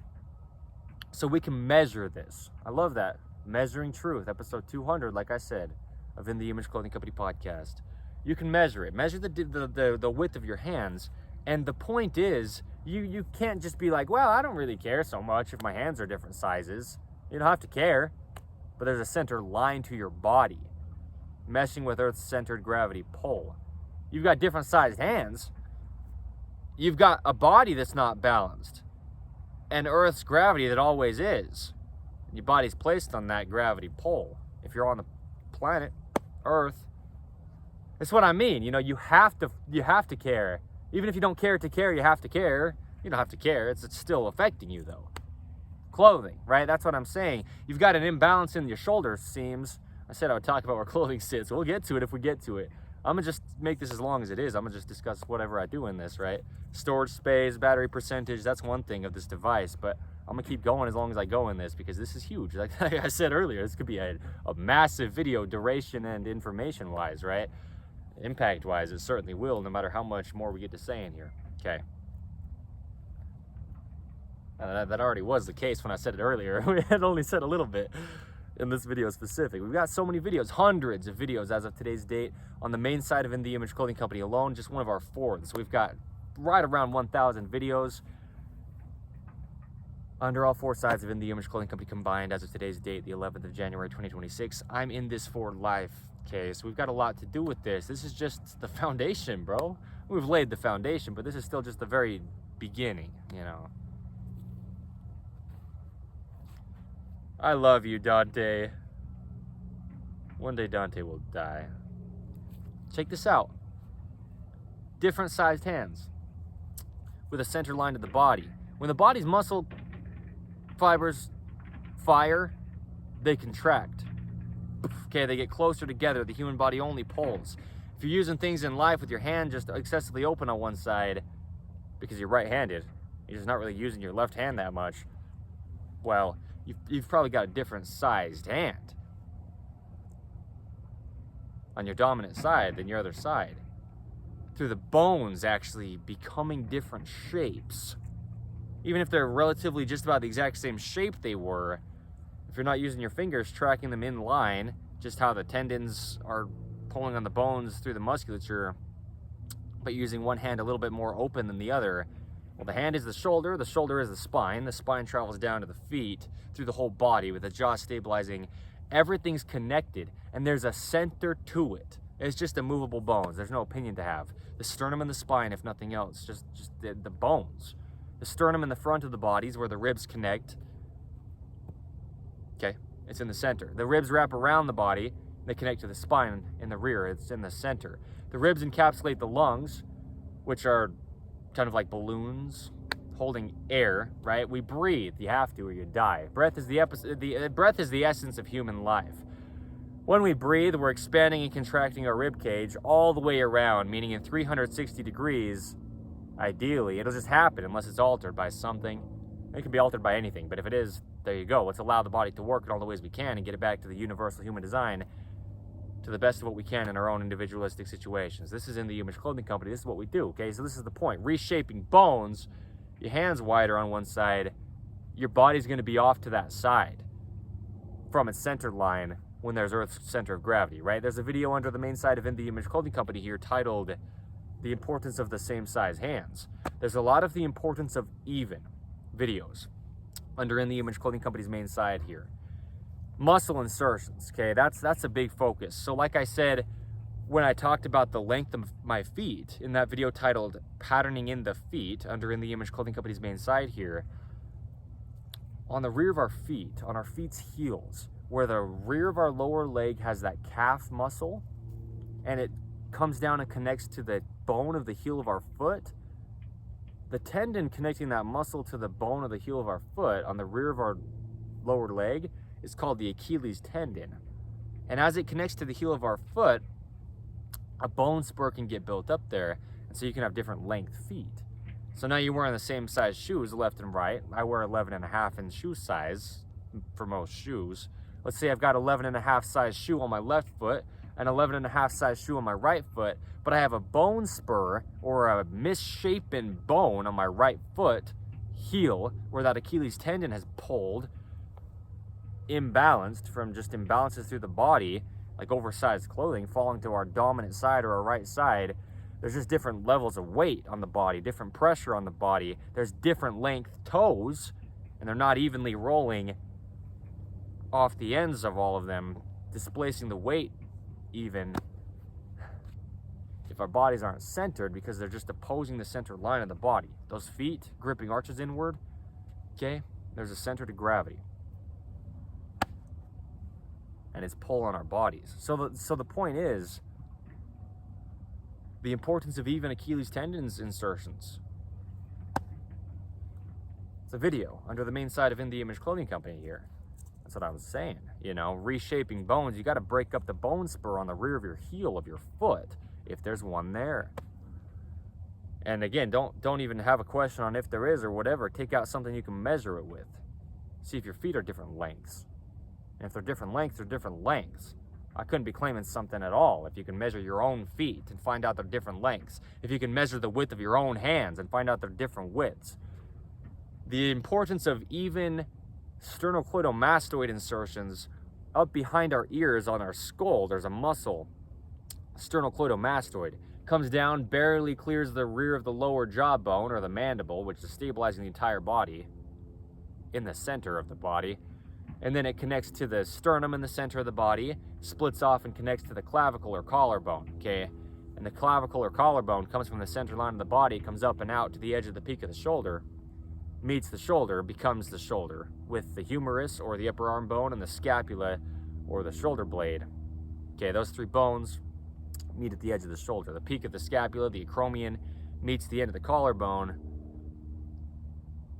So we can measure this. I love that. Measuring Truth, episode 200, like I said, of In The Image Clothing Company podcast. You can measure it. Measure the width of your hands. And the point is, you can't just be like, well, I don't really care so much if my hands are different sizes. You don't have to care. But there's a center line to your body, meshing with Earth's centered gravity pull. You've got different sized hands. you've got a body that's not balanced and Earth's gravity that always is. Your body's placed on that gravity pole. If you're on the planet Earth, that's what I mean. You know, you have to care. Even if you don't care to care, you have to care. You don't have to care. It's still affecting you though. Clothing, right? That's what I'm saying. You've got an imbalance in your shoulder seams. I said I would talk about where clothing sits. We'll get to it if we get to it. I'm gonna just make this as long as it is. I'm gonna just discuss whatever I do in this, right? Storage space, battery percentage, that's one thing of this device, but I'm gonna keep going as long as I go in this because this is huge. Like I said earlier, this could be a massive video duration and information wise, right? Impact wise, it certainly will, no matter how much more we get to say in here. Okay. That already was the case when I said it earlier. We had only said a little bit in this video specific. We've got so many videos, hundreds of videos as of today's date on the main site of In The Image Clothing Company alone, just one of our fourths. We've got right around 1,000 videos under all four sides of In The Image Clothing Company combined as of today's date, the 11th of January, 2026. I'm in this for life, okay? So we've got a lot to do with this. This is just the foundation, bro. We've laid the foundation, but this is still just the very beginning, you know? I love you, Dante. One day Dante will die. Check this out. Different sized hands with a center line to the body. When the body's muscle fibers fire, they contract. Okay, they get closer together. The human body only pulls. If you're using things in life with your hand just excessively open on one side because you're right-handed, you're just not really using your left hand that much, well, you've probably got a different sized hand on your dominant side than your other side. Through the bones actually becoming different shapes. Even if they're relatively just about the exact same shape they were, if you're not using your fingers tracking them in line, just how the tendons are pulling on the bones through the musculature, but using one hand a little bit more open than the other. Well, the hand is the shoulder is the spine travels down to the feet, through the whole body with the jaw stabilizing. Everything's connected, and there's a center to it. It's just immovable bones. There's no opinion to have. The sternum and the spine, if nothing else, just the bones. The sternum in the front of the body is where the ribs connect. Okay, it's in the center. The ribs wrap around the body. They connect to the spine in the rear. It's in the center. The ribs encapsulate the lungs, which are kind of like balloons holding air, right? We breathe. You have to or you die. Breath is breath is the essence of human life. When we breathe, we're expanding and contracting our rib cage all the way around, meaning in 360 degrees, ideally. It'll just happen unless it's altered by something. It can be altered by anything, but if it is, there you go. Let's allow the body to work in all the ways we can and get it back to the universal human design to the best of what we can in our own individualistic situations. This is In The Image Clothing Company. This is what we do, okay? So this is the point. Reshaping bones. Your hand's wider on one side. Your body's going to be off to that side from its center line when there's Earth's center of gravity, right? There's a video under the main site of In The Image Clothing Company here titled The Importance of the Same Size Hands. There's a lot of the importance of even videos under In The Image Clothing Company's main site here. Muscle insertions, okay? That's a big focus. So like I said, when I talked about the length of my feet in that video titled Patterning in the Feet under In The Image Clothing Company's main site here, on the rear of our feet, on our feet's heels, where the rear of our lower leg has that calf muscle and it comes down and connects to the bone of the heel of our foot, the tendon connecting that muscle to the bone of the heel of our foot on the rear of our lower leg is called the Achilles tendon. And as it connects to the heel of our foot, a bone spur can get built up there, and so you can have different length feet. So now you're wearing the same size shoes left and right. I wear 11.5 in shoe size for most shoes. Let's say I've got 11.5 size shoe on my left foot and 11.5 size shoe on my right foot, but I have a bone spur or a misshapen bone on my right foot heel where that Achilles tendon has pulled, imbalanced from just imbalances through the body, like oversized clothing falling to our dominant side or our right side. There's just different levels of weight on the body, different pressure on the body. There's different length toes, and they're not evenly rolling off the ends of all of them, displacing the weight even. if our bodies aren't centered because they're just opposing the center line of the body. Those feet gripping arches inward, okay, there's a center to gravity. And it's pull on our bodies. So the point is, the importance of even Achilles tendons insertions. It's a video under the main side of In The Image Clothing Company here. That's what I was saying. You know, reshaping bones, you got to break up the bone spur on the rear of your heel of your foot if there's one there. And again, don't even have a question on if there is or whatever. Take out something you can measure it with. See if your feet are different lengths. And if they're different lengths, they're different lengths. I couldn't be claiming something at all if you can measure your own feet and find out they're different lengths. If you can measure the width of your own hands and find out they're different widths. The importance of even sternocleidomastoid insertions up behind our ears on our skull. There's a muscle, sternocleidomastoid. Comes down, barely clears the rear of the lower jawbone or the mandible, which is stabilizing the entire body in the center of the body. And then it connects to the sternum in the center of the body, splits off and connects to the clavicle or collarbone, okay? And the clavicle or collarbone comes from the center line of the body, comes up and out to the edge of the peak of the shoulder, meets the shoulder, becomes the shoulder, with the humerus or the upper arm bone and the scapula or the shoulder blade. Okay, those three bones meet at the edge of the shoulder. The peak of the scapula, the acromion, meets the end of the collarbone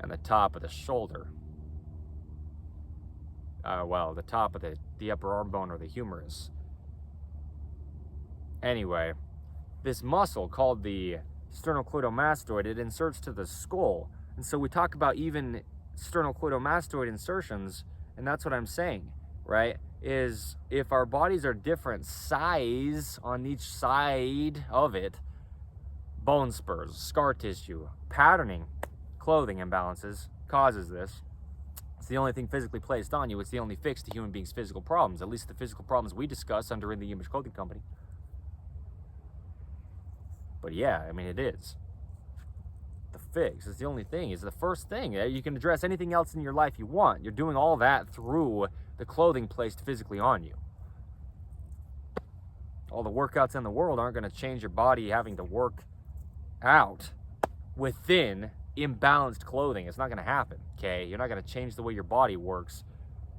and the top of the shoulder. The top of the upper arm bone or the humerus. Anyway, this muscle called the sternocleidomastoid, it inserts to the skull. And so we talk about even sternocleidomastoid insertions, and that's what I'm saying, right? Is if our bodies are different size on each side of it, bone spurs, scar tissue, patterning, clothing imbalances causes this. It's the only thing physically placed on you. It's the only fix to human beings' physical problems, at least the physical problems we discuss under In The Image Clothing Company. But yeah, I mean, it is. The fix is the only thing, is the first thing. You can address anything else in your life you want. You're doing all that through the clothing placed physically on you. All the workouts in the world aren't going to change your body having to work out within imbalanced clothing. It's not going to happen, okay? You're not going to change the way your body works.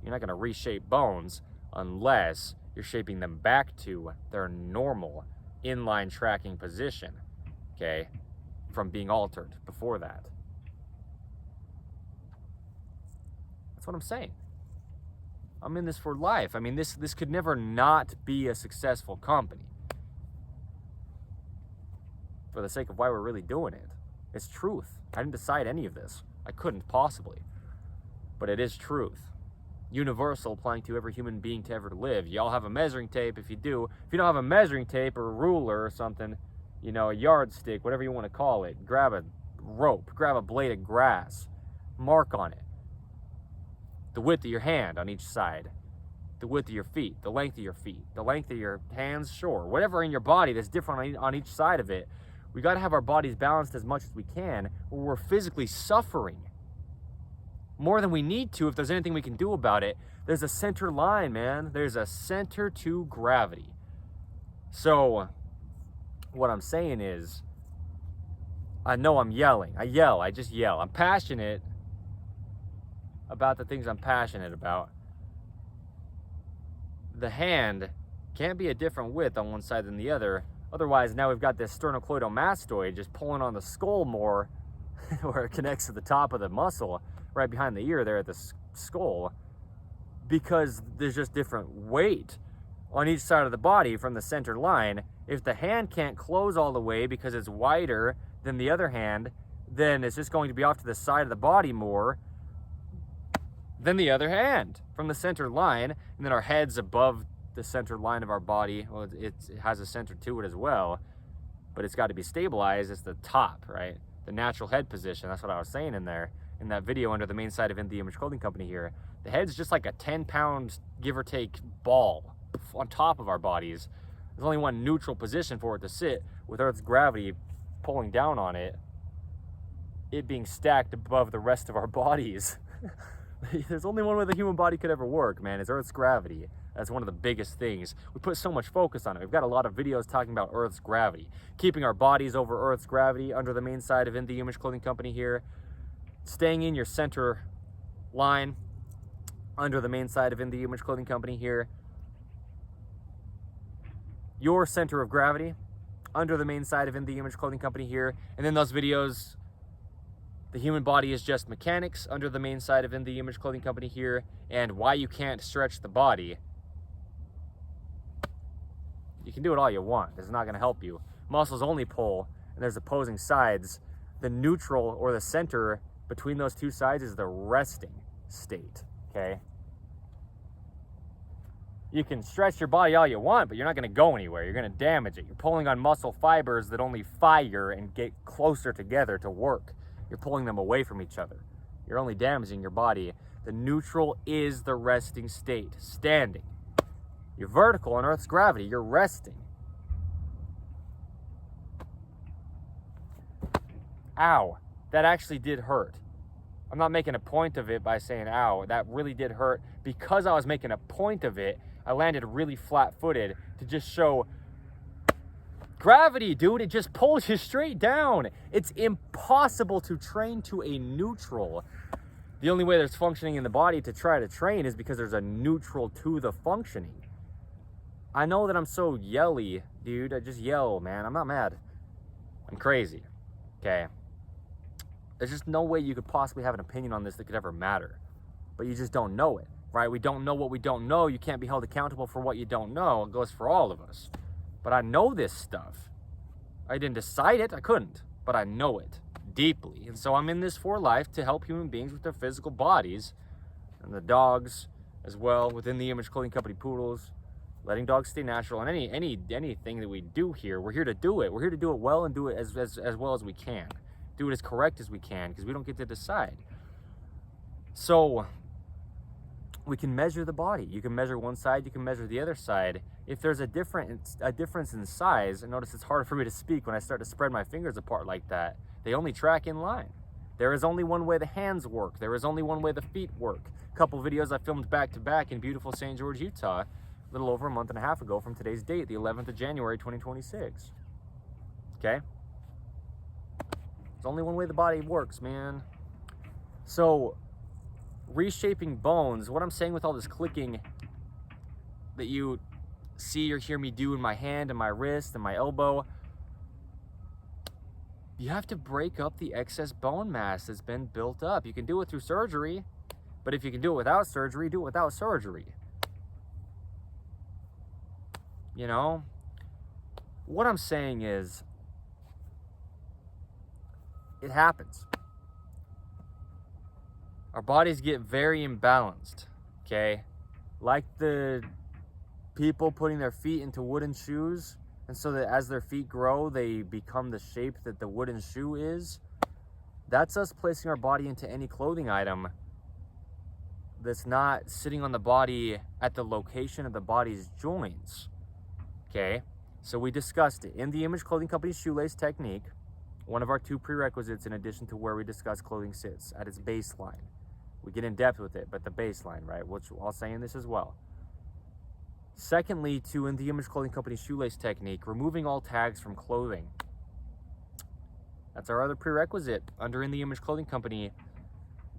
You're not going to reshape bones unless you're shaping them back to their normal inline tracking position, okay, from being altered before that. That's what I'm saying. I'm in this for life. I mean, this could never not be a successful company for the sake of why we're really doing it. It's truth. I didn't decide any of this. I couldn't possibly. But it is truth. Universal, applying to every human being to ever live. Y'all have a measuring tape if you do. If you don't have a measuring tape or a ruler or something, you know, a yardstick, whatever you want to call it, grab a rope, grab a blade of grass, mark on it. The width of your hand on each side. The width of your feet, the length of your feet, the length of your hands, sure. Whatever in your body that's different on each side of it. We got to have our bodies balanced as much as we can, or we're physically suffering more than we need to if there's anything we can do about it. There's a center line, man. There's a center to gravity. So what I'm saying is, I know I'm yelling. I just yell. I'm passionate about the things I'm passionate about. The hand can't be a different width on one side than the other. Otherwise, now we've got this sternocleidomastoid just pulling on the skull more where it connects to the top of the muscle right behind the ear there at the skull, because there's just different weight on each side of the body from the center line. If the hand can't close all the way because it's wider than the other hand, then it's just going to be off to the side of the body more than the other hand from the center line. And then our head's above the center line of our body. Well, it has a center to it as well, but it's got to be stabilized. It's the top, right? The natural head position. That's what I was saying in there in that video under the main side of In The Image Clothing Company here. The head's just like a 10-pound, give or take, ball on top of our bodies. There's only one neutral position for it to sit, with Earth's gravity pulling down on it, it being stacked above the rest of our bodies. There's only one way the human body could ever work, man, is Earth's gravity. That's one of the biggest things. We put so much focus on it. We've got a lot of videos talking about Earth's gravity, keeping our bodies over Earth's gravity under the main side of In The Image Clothing Company here, staying in your center line under the main side of In The Image Clothing Company here, your center of gravity under the main side of In The Image Clothing Company here, and then those videos, the human body is just mechanics under the main side of In The Image Clothing Company here, and why you can't stretch the body. You can do it all you want. It's not going to help you. Muscles only pull, and there's opposing sides. The neutral or the center between those two sides is the resting state, okay? You can stretch your body all you want, but you're not going to go anywhere. You're going to damage it. You're pulling on muscle fibers that only fire and get closer together to work. You're pulling them away from each other. You're only damaging your body. The neutral is the resting state, standing. You're vertical on Earth's gravity. You're resting. Ow, that actually did hurt. I'm not making a point of it by saying ow. That really did hurt. Because I was making a point of it, I landed really flat-footed to just show gravity, dude. It just pulls you straight down. It's impossible to train to a neutral. The only way there's functioning in the body to try to train is because there's a neutral to the functioning. I know that I'm so yelly, dude. I just yell, man. I'm not mad. I'm crazy. Okay. There's just no way you could possibly have an opinion on this that could ever matter. But you just don't know it, right? We don't know what we don't know. You can't be held accountable for what you don't know. It goes for all of us. But I know this stuff. I didn't decide it. I couldn't. But I know it deeply. And so I'm in this for life to help human beings with their physical bodies. And the dogs as well, within the Image Clothing Company poodles. Letting dogs stay natural, and anything that we do here, we're here to do it. We're here to do it well and do it as well as we can. Do it as correct as we can, because we don't get to decide. So we can measure the body. You can measure one side, you can measure the other side. If there's a difference in size, and notice it's harder for me to speak when I start to spread my fingers apart like that. They only track in line. There is only one way the hands work. There is only one way the feet work. A couple videos I filmed back to back in beautiful St. George, Utah, a little over a month and a half ago from today's date, the 11th of January, 2026. Okay? There's only one way the body works, man. So, reshaping bones, what I'm saying with all this clicking that you see or hear me do in my hand and my wrist and my elbow, you have to break up the excess bone mass that's been built up. You can do it through surgery, but if you can do it without surgery, do it without surgery. You know, what I'm saying is, it happens. Our bodies get very imbalanced, okay? Like the people putting their feet into wooden shoes, and so that as their feet grow, they become the shape that the wooden shoe is. That's us placing our body into any clothing item that's not sitting on the body at the location of the body's joints. Okay, so we discussed it in the Image Clothing Company's shoelace technique. One of our two prerequisites, in addition to where we discuss clothing sits at its baseline. We get in depth with it, but the baseline, right? Which I'll say in this as well. Secondly, to in the Image Clothing Company's shoelace technique, removing all tags from clothing. That's our other prerequisite under In the Image Clothing Company.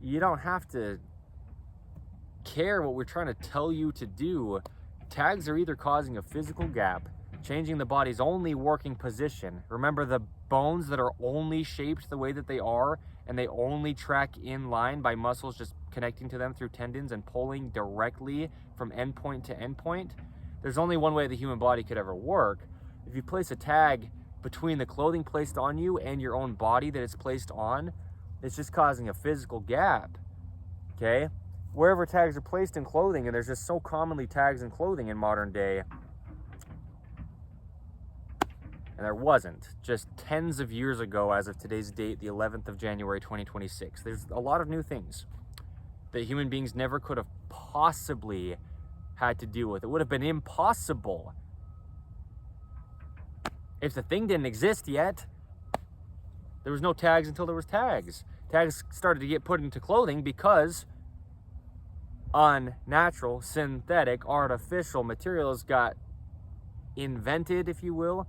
You don't have to care what we're trying to tell you to do. Tags are either causing a physical gap, changing the body's only working position. Remember, the bones that are only shaped the way that they are, and they only track in line by muscles just connecting to them through tendons and pulling directly from endpoint to endpoint. There's only one way the human body could ever work. If you place a tag between the clothing placed on you and your own body that it's placed on, it's just causing a physical gap, okay? Wherever tags are placed in clothing, and there's just so commonly tags in clothing in modern day, and there wasn't just tens of years ago as of today's date, the 11th of January 2026. There's a lot of new things that human beings never could have possibly had to deal with. It would have been impossible if the thing didn't exist yet. There was no tags until there was tags. Tags started to get put into clothing because unnatural, synthetic, artificial materials got invented, if you will.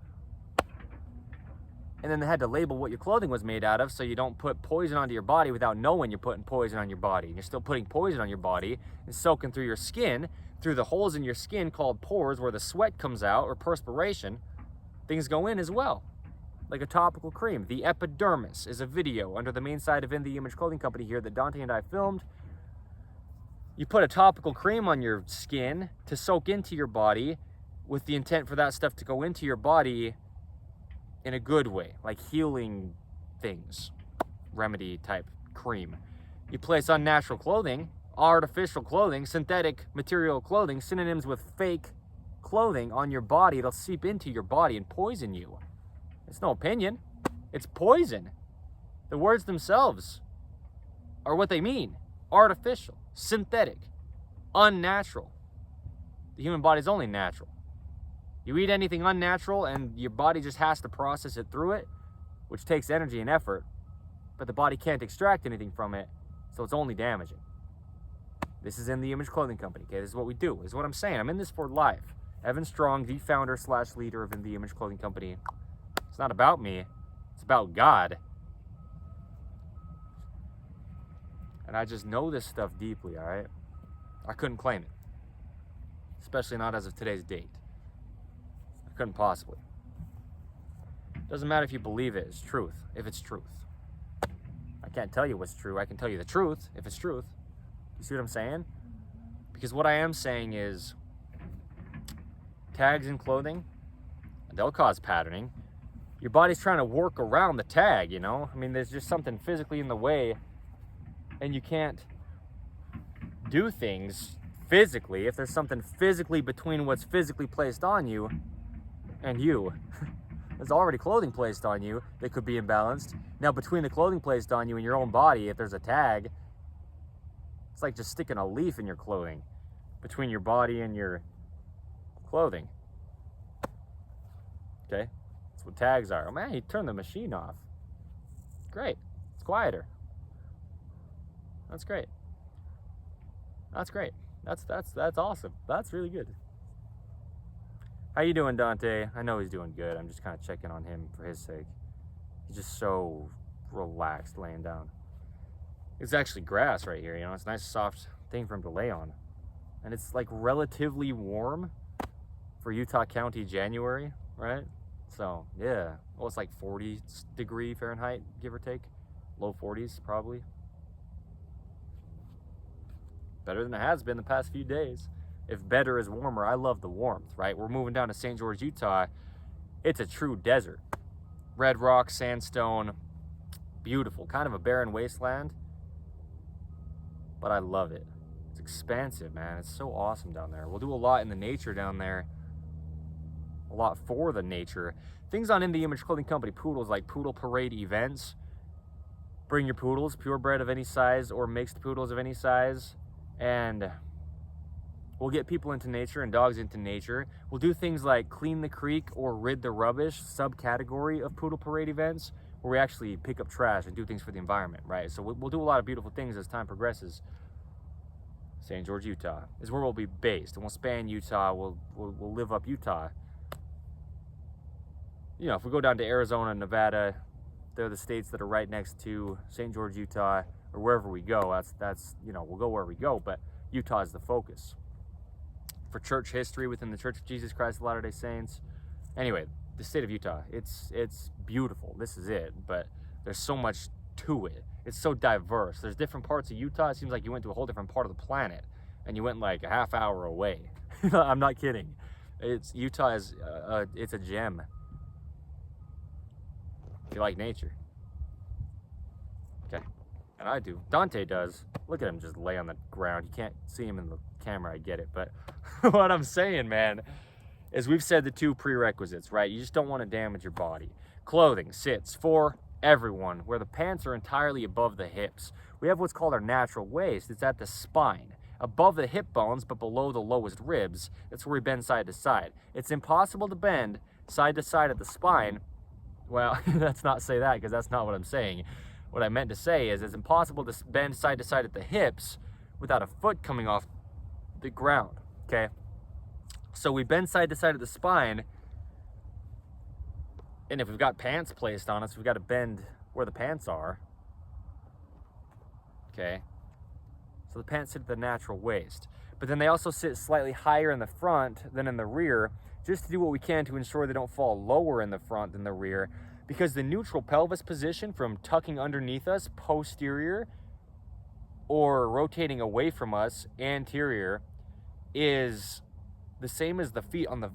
And then they had to label what your clothing was made out of so you don't put poison onto your body without knowing you're putting poison on your body. And you're still putting poison on your body and soaking through your skin, through the holes in your skin called pores where the sweat comes out, or perspiration. Things go in as well, like a topical cream. The epidermis is a video under the main side of In The Image Clothing Company here that Dante and I filmed. You put a topical cream on your skin to soak into your body with the intent for that stuff to go into your body in a good way, like healing things, remedy type cream. You place unnatural clothing, artificial clothing, synthetic material clothing, synonyms with fake clothing on your body. It'll seep into your body and poison you. It's no opinion, it's poison. The words themselves are what they mean. Artificial, synthetic, unnatural. The human body is only natural. You eat anything unnatural and your body just has to process it through it, which takes energy and effort, but the body can't extract anything from it, so it's only damaging. This is In The Image Clothing Company, okay? This is what we do. This is what I'm saying. I'm in this for life. Evan Strong, the founder / leader of In The Image Clothing Company. It's not about me. It's about God. And I just know this stuff deeply, all right? I couldn't claim it, especially not as of today's date. Couldn't possibly. Doesn't matter if you believe it is truth, if it's truth. I can't tell you what's true. I can tell you the truth if it's truth. You see what I'm saying? Because what I am saying is tags in clothing, they'll cause patterning. Your body's trying to work around the tag, you know? I mean, there's just something physically in the way, and you can't do things physically if there's something physically between what's physically placed on you and you. There's already clothing placed on you that could be imbalanced. Now, between the clothing placed on you and your own body, if there's a tag, it's like just sticking a leaf in your clothing between your body and your clothing. Okay? That's what tags are. Oh man, you turned the machine off. Great. It's quieter. That's great. That's great. That's awesome. That's really good. How you doing, Dante? I know he's doing good. I'm just kind of checking on him for his sake. He's just so relaxed laying down. It's actually grass right here, you know? It's a nice soft thing for him to lay on. And it's like relatively warm for Utah County January, right? So, yeah. Well, it's like 40 degree Fahrenheit, give or take. Low 40s, probably. Better than it has been the past few days. If better is warmer, I love the warmth, right? We're moving down to St. George, Utah. It's a true desert. Red rock, sandstone, beautiful. Kind of a barren wasteland, but I love it. It's expansive, man. It's so awesome down there. We'll do a lot in the nature down there. A lot for the nature. Things on In The Image Clothing Company poodles, like poodle parade events. Bring your poodles, purebred of any size or mixed poodles of any size, and we'll get people into nature and dogs into nature. We'll do things like clean the creek or rid the rubbish, subcategory of poodle parade events, where we actually pick up trash and do things for the environment, right? So we'll do a lot of beautiful things as time progresses. St. George, Utah is where we'll be based, and we'll span Utah. We'll live up Utah. You know, if we go down to Arizona, Nevada, they're the states that are right next to St. George, Utah, or wherever we go. That's you know, we'll go where we go, but Utah is the focus. For church history within the Church of Jesus Christ of Latter-day Saints. Anyway, the state of Utah, it's beautiful. This is it, but there's so much to it. It's so diverse. There's different parts of Utah. It seems like you went to a whole different part of the planet, and you went like a half hour away. I'm not kidding. Utah is it's a gem. If you like nature. Okay, and I do. Dante does. Look at him just lay on the ground. You can't see him in the camera, I get it, but what I'm saying, man, is we've said the two prerequisites, right? You just don't want to damage your body. Clothing sits for everyone, where the pants are entirely above the hips. We have what's called our natural waist. It's at the spine, above the hip bones, but below the lowest ribs. That's where we bend side to side. It's impossible to bend side to side at the spine. Well, let's not say that, because that's not what I'm saying. What I meant to say is it's impossible to bend side to side at the hips without a foot coming off the ground, okay? So we bend side to side of the spine, and if we've got pants placed on us, we've got to bend where the pants are, okay? So the pants sit at the natural waist. But then they also sit slightly higher in the front than in the rear, just to do what we can to ensure they don't fall lower in the front than the rear, because the neutral pelvis position from tucking underneath us posterior or rotating away from us anterior is the same as the feet on the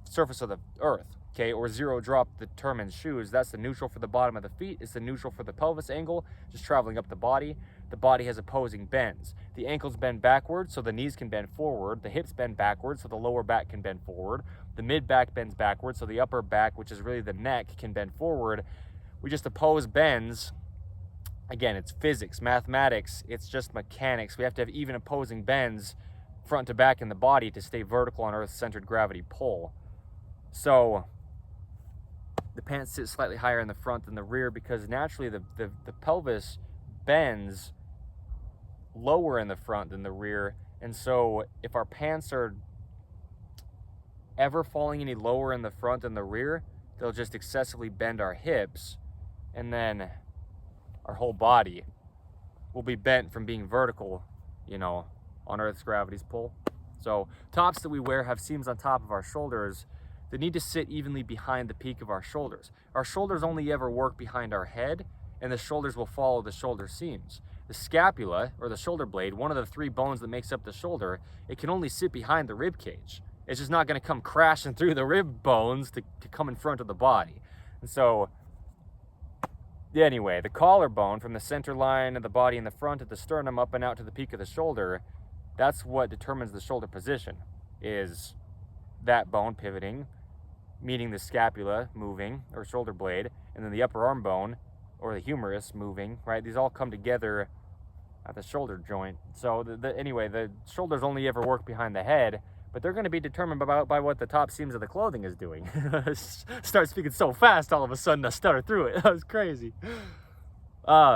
surface of the earth, okay? Or zero drop determines shoes. That's the neutral for the bottom of the feet. It's the neutral for the pelvis angle, just traveling up the body. The body has opposing bends. The ankles bend backwards, so the knees can bend forward. The hips bend backwards, so the lower back can bend forward. The mid back bends backwards, so the upper back, which is really the neck, can bend forward. We just oppose bends. Again, it's physics, mathematics, it's just mechanics. We have to have even opposing bends front to back in the body to stay vertical on Earth's centered gravity pull. So the pants sit slightly higher in the front than the rear because naturally the pelvis bends lower in the front than the rear. And so if our pants are ever falling any lower in the front than the rear, they'll just excessively bend our hips, and then our whole body will be bent from being vertical, you know, on Earth's gravity's pull. So tops that we wear have seams on top of our shoulders that need to sit evenly behind the peak of our shoulders. Our shoulders only ever work behind our head, and the shoulders will follow the shoulder seams. The scapula, or the shoulder blade, one of the three bones that makes up the shoulder, it can only sit behind the rib cage. It's just not going to come crashing through the rib bones to come in front of the body. And so, anyway, the collarbone from the center line of the body in the front at the sternum up and out to the peak of the shoulder, that's what determines the shoulder position, is that bone pivoting, meaning the scapula moving, or shoulder blade, and then the upper arm bone, or the humerus moving, right? These all come together at the shoulder joint. So anyway, the shoulders only ever work behind the head, but they're going to be determined by what the top seams of the clothing is doing. Start speaking so fast, all of a sudden I stuttered through it. That was crazy.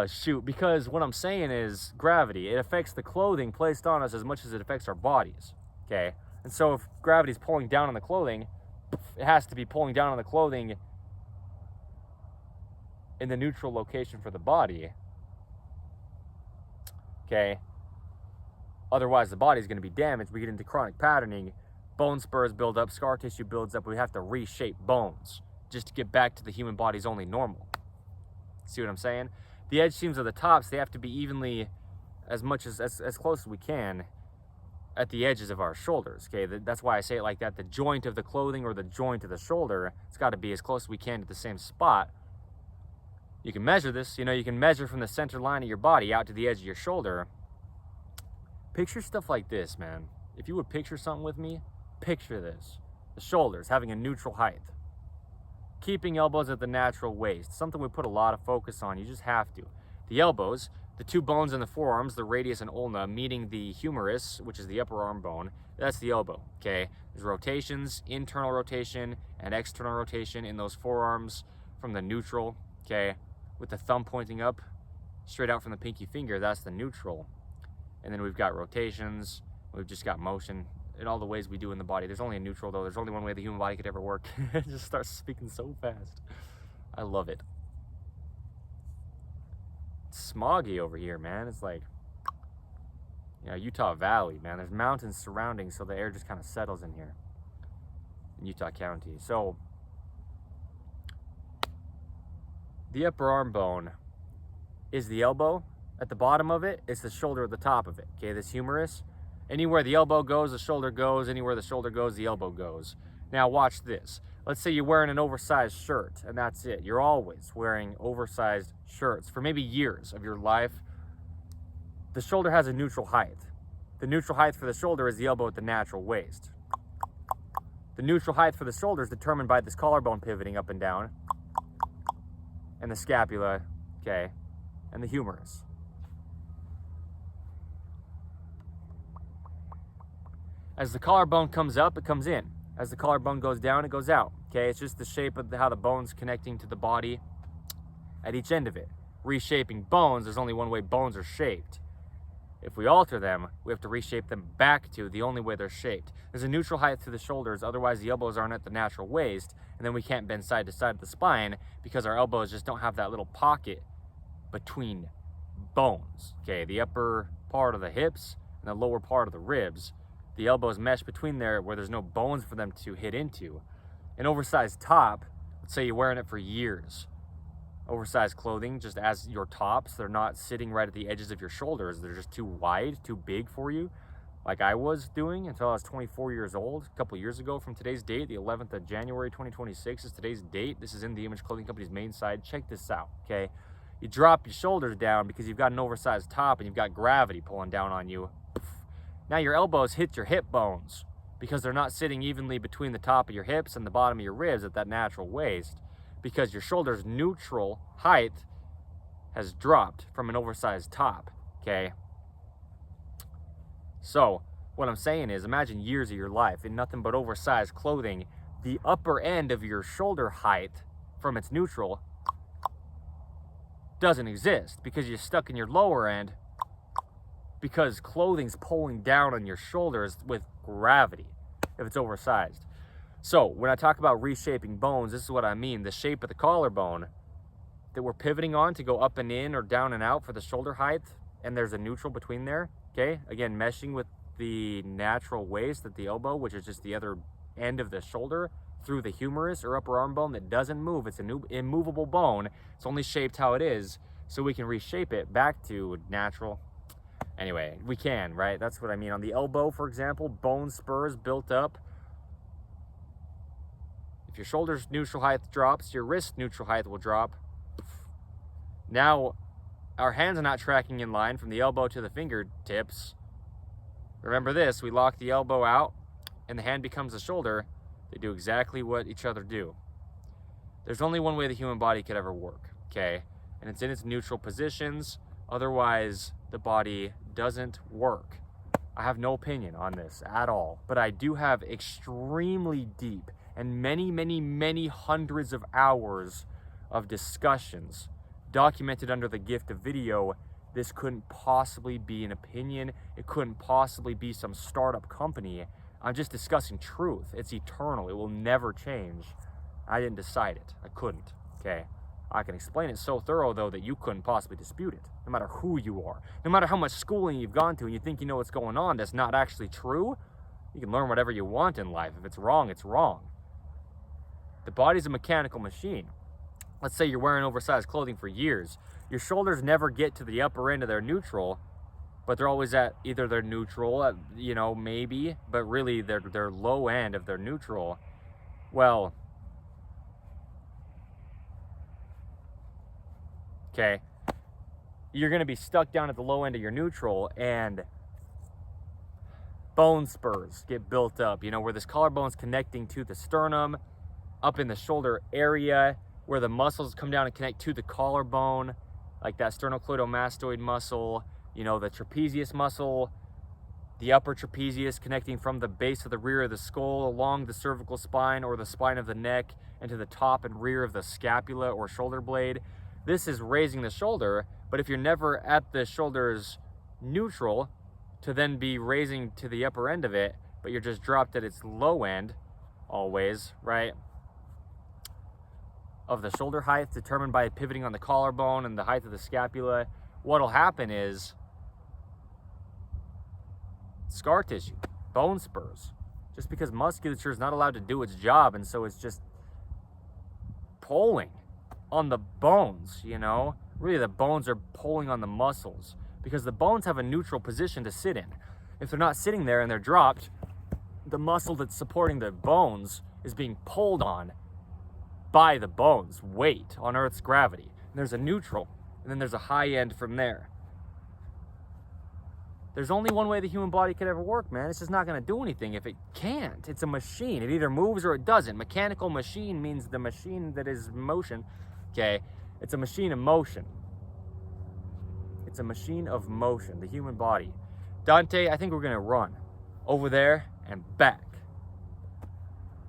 Shoot, because what I'm saying is gravity. It affects the clothing placed on us as much as it affects our bodies, okay? And so if gravity's pulling down on the clothing, it has to be pulling down on the clothing in the neutral location for the body, okay? Otherwise, the body's going to be damaged. We get into chronic patterning. Bone spurs build up. Scar tissue builds up. We have to reshape bones just to get back to the human body's only normal. See what I'm saying? The edge seams of the tops, they have to be evenly, as close as we can at the edges of our shoulders, okay? That's why I say it like that. The joint of the clothing or the joint of the shoulder, it's got to be as close as we can to the same spot. You can measure this. You know, you can measure from the center line of your body out to the edge of your shoulder. Picture stuff like this, man. If you would picture something with me, picture this. The shoulders having a neutral height. Keeping elbows at the natural waist. Something we put a lot of focus on. You just have to. The elbows, the two bones in the forearms, the radius and ulna, meeting the humerus, which is the upper arm bone. That's the elbow, okay? There's rotations, internal rotation and external rotation in those forearms from the neutral, okay? With the thumb pointing up, straight out from the pinky finger, that's the neutral. And then we've got rotations, we've just got motion in all the ways we do in the body. There's only a neutral though. There's only one way the human body could ever work. It just starts speaking so fast. I love it. It's smoggy over here, man. It's like, you know, Utah Valley, man. There's mountains surrounding, so the air just kind of settles in here in Utah County. So the upper arm bone is the elbow. At the bottom of it, it's the shoulder at the top of it, okay? This humerus. Anywhere the elbow goes, the shoulder goes. Anywhere the shoulder goes, the elbow goes. Now watch this. Let's say you're wearing an oversized shirt, and that's it. You're always wearing oversized shirts for maybe years of your life. The shoulder has a neutral height. The neutral height for the shoulder is the elbow at the natural waist. The neutral height for the shoulder is determined by this collarbone pivoting up and down, and the scapula, okay, and the humerus. As the collarbone comes up, it comes in. As the collarbone goes down, it goes out. Okay, it's just the shape of how the bone's connecting to the body at each end of it. Reshaping bones, there's only one way bones are shaped. If we alter them, we have to reshape them back to the only way they're shaped. There's a neutral height to the shoulders, otherwise the elbows aren't at the natural waist, and then we can't bend side to side of the spine because our elbows just don't have that little pocket between bones. Okay, the upper part of the hips and the lower part of the ribs, the elbows mesh between there where there's no bones for them to hit into. An oversized top, let's say you're wearing it for years. Oversized clothing, just as your tops, they're not sitting right at the edges of your shoulders. They're just too wide, too big for you, like I was doing until I was 24 years old. A couple years ago from today's date, the 11th of January 2026 is today's date. This is in the Image Clothing Company's main side. Check this out, okay? You drop your shoulders down because you've got an oversized top and you've got gravity pulling down on you. Now your elbows hit your hip bones because they're not sitting evenly between the top of your hips and the bottom of your ribs at that natural waist, because your shoulder's neutral height has dropped from an oversized top, okay? So what I'm saying is, imagine years of your life in nothing but oversized clothing. The upper end of your shoulder height from its neutral doesn't exist because you're stuck in your lower end because clothing's pulling down on your shoulders with gravity if it's oversized. So when I talk about reshaping bones, this is what I mean. The shape of the collarbone that we're pivoting on to go up and in or down and out for the shoulder height, and there's a neutral between there, okay? Again, meshing with the natural waist at the elbow, which is just the other end of the shoulder, through the humerus or upper arm bone that doesn't move. It's an immovable bone. It's only shaped how it is, so we can reshape it back to natural. Anyway, we can, right? That's what I mean. On the elbow, for example, bone spurs built up. If your shoulder's neutral height drops, your wrist neutral height will drop. Now, our hands are not tracking in line from the elbow to the fingertips. Remember this, we lock the elbow out and the hand becomes the shoulder. They do exactly what each other do. There's only one way the human body could ever work, okay? And it's in its neutral positions. Otherwise, the body doesn't work. I have no opinion on this at all, but I do have extremely deep and many hundreds of hours of discussions documented under the gift of video. This couldn't possibly be an opinion. It couldn't possibly be some startup company. I'm just discussing truth. It's eternal. It will never change. I didn't decide it. I couldn't, okay? I can explain it so thorough, though, that you couldn't possibly dispute it, no matter who you are. No matter how much schooling you've gone to and you think you know what's going on, that's not actually true. You can learn whatever you want in life. If it's wrong, it's wrong. The body's a mechanical machine. Let's say you're wearing oversized clothing for years. Your shoulders never get to the upper end of their neutral, but they're always at either their neutral, you know, maybe, but really their low end of their neutral. Well, okay, you're going to be stuck down at the low end of your neutral, and bone spurs get built up, you know, where this collarbone's connecting to the sternum, up in the shoulder area, where the muscles come down and connect to the collarbone, like that sternocleidomastoid muscle, you know, the trapezius muscle, the upper trapezius connecting from the base of the rear of the skull along the cervical spine or the spine of the neck and to the top and rear of the scapula or shoulder blade. This is raising the shoulder, but if you're never at the shoulder's neutral to then be raising to the upper end of it, but you're just dropped at its low end always, right? Of the shoulder height determined by pivoting on the collarbone and the height of the scapula, what'll happen is scar tissue, bone spurs, just because musculature is not allowed to do its job, and so it's just pulling on the bones, you know? Really, the bones are pulling on the muscles because the bones have a neutral position to sit in. If they're not sitting there and they're dropped, the muscle that's supporting the bones is being pulled on by the bones' weight on Earth's gravity. And there's a neutral, and then there's a high end from there. There's only one way the human body could ever work, man. It's just not gonna do anything if it can't. It's a machine. It either moves or it doesn't. Mechanical machine means the machine that is motion, okay? It's a machine of motion. It's a machine of motion, the human body. Dante, I think we're gonna run over there and back.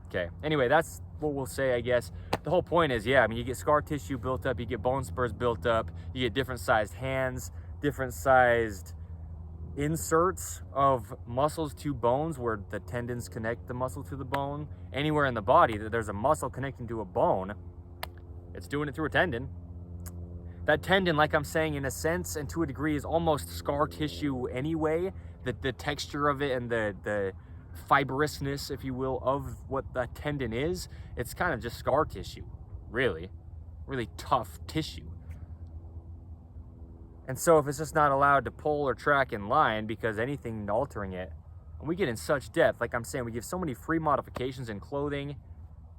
Okay, anyway, that's what we'll say, I guess. The whole point is, yeah, I mean, you get scar tissue built up, you get bone spurs built up, you get different sized hands, different sized inserts of muscles to bones where the tendons connect the muscle to the bone. Anywhere in the body that there's a muscle connecting to a bone, it's doing it through a tendon. That tendon, like I'm saying, in a sense and to a degree, is almost scar tissue anyway. The texture of it and the fibrousness, if you will, of what the tendon is, it's kind of just scar tissue, really tough tissue. And so if it's just not allowed to pull or track in line because anything altering it, and we get in such depth, like I'm saying, we give so many free modifications in clothing.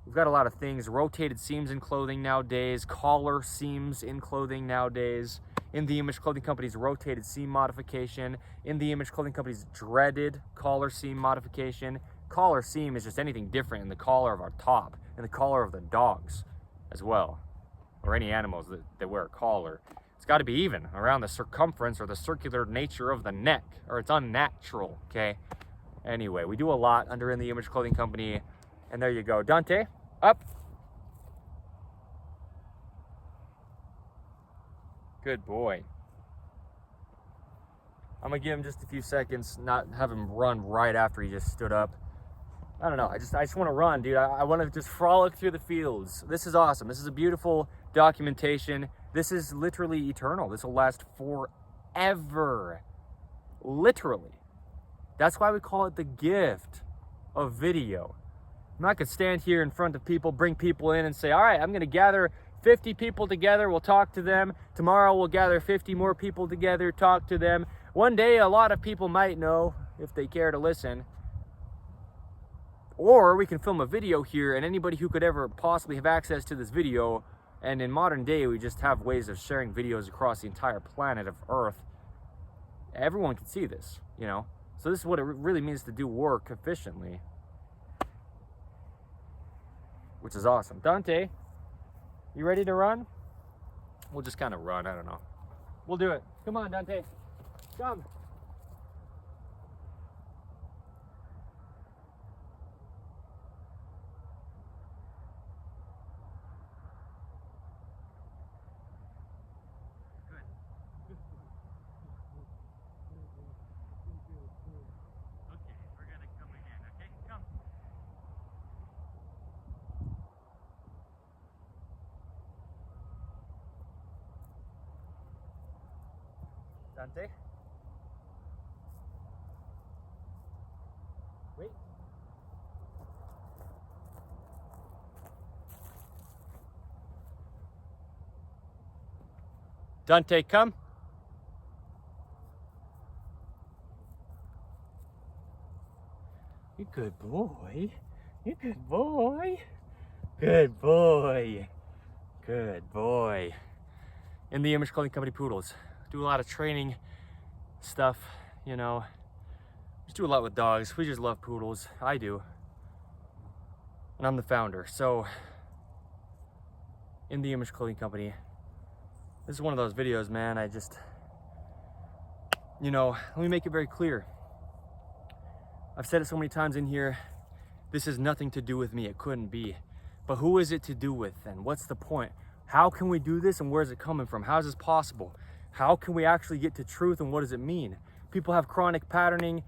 We've got a lot of things, rotated seams in clothing nowadays, collar seams in clothing nowadays. In the Image Clothing Company's rotated seam modification, In the Image Clothing Company's dreaded collar seam modification. Collar seam is just anything different in the collar of our top and the collar of the dogs as well, or any animals that wear a collar. It's got to be even around the circumference or the circular nature of the neck, or it's unnatural, okay? Anyway, we do a lot under In the Image Clothing Company. And there you go. Dante, up. Good boy. I'm going to give him just a few seconds, not have him run right after he just stood up. I don't know. I just want to run, dude. I want to just frolic through the fields. This is awesome. This is a beautiful documentation. This is literally eternal. This will last forever. Literally. That's why we call it the gift of video. I'm not going to stand here in front of people, bring people in and say, all right, I'm going to gather 50 people together. We'll talk to them. Tomorrow we'll gather 50 more people together, talk to them. One day a lot of people might know if they care to listen. Or we can film a video here and anybody who could ever possibly have access to this video. And in modern day, we just have ways of sharing videos across the entire planet of Earth. Everyone can see this, you know. So this is what it really means to do work efficiently. Which is awesome. Dante, you ready to run? We'll just kind of run, I don't know. We'll do it. Come on, Dante. Come. Dante? Wait. Dante, come. You good boy. You good boy. Good boy. Good boy. In the Image Clothing Company Poodles. Do a lot of training stuff, you know. Just do a lot with dogs. We just love poodles. I do. And I'm the founder. So, In the Image Clothing Company. This is one of those videos, man. I just, you know, let me make it very clear. I've said it so many times in here. This has nothing to do with me. It couldn't be. But who is it to do with then? What's the point? How can we do this and where is it coming from? How is this possible? How can we actually get to truth and what does it mean? People have chronic patterning,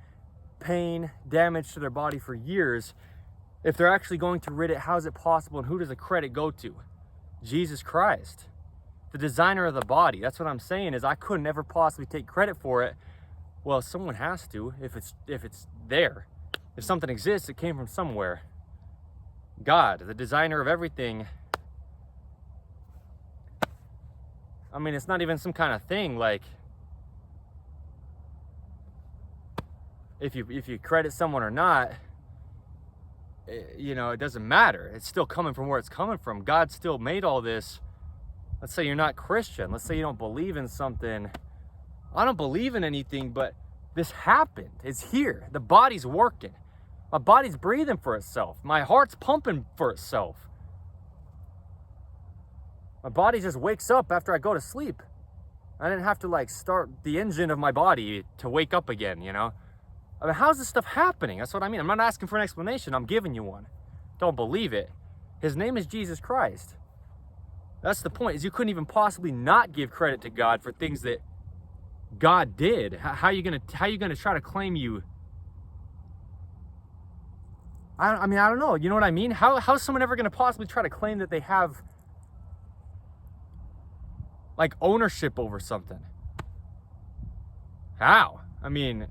pain, damage to their body for years. If they're actually going to rid it, how is it possible and who does the credit go to? Jesus Christ, the designer of the body. That's what I'm saying is I couldn't ever possibly take credit for it. Well, someone has to if it's there. If something exists, it came from somewhere. God, the designer of everything. I mean, it's not even some kind of thing like if you credit someone or not, you know, it doesn't matter. It's still coming from where it's coming from. God still made all this. Let's say you're not Christian. Let's say you don't believe in something. I don't believe in anything, but this happened. It's here. The body's working. My body's breathing for itself. My heart's pumping for itself. My body just wakes up after I go to sleep. I didn't have to like start the engine of my body to wake up again, you know? I mean, how's this stuff happening? That's what I mean. I'm not asking for an explanation. I'm giving you one. Don't believe it. His name is Jesus Christ. That's the point, is you couldn't even possibly not give credit to God for things that God did. How are you gonna try to claim you? I mean, I don't know. You know what I mean? How's someone ever gonna possibly try to claim that they have like ownership over something? How? I mean,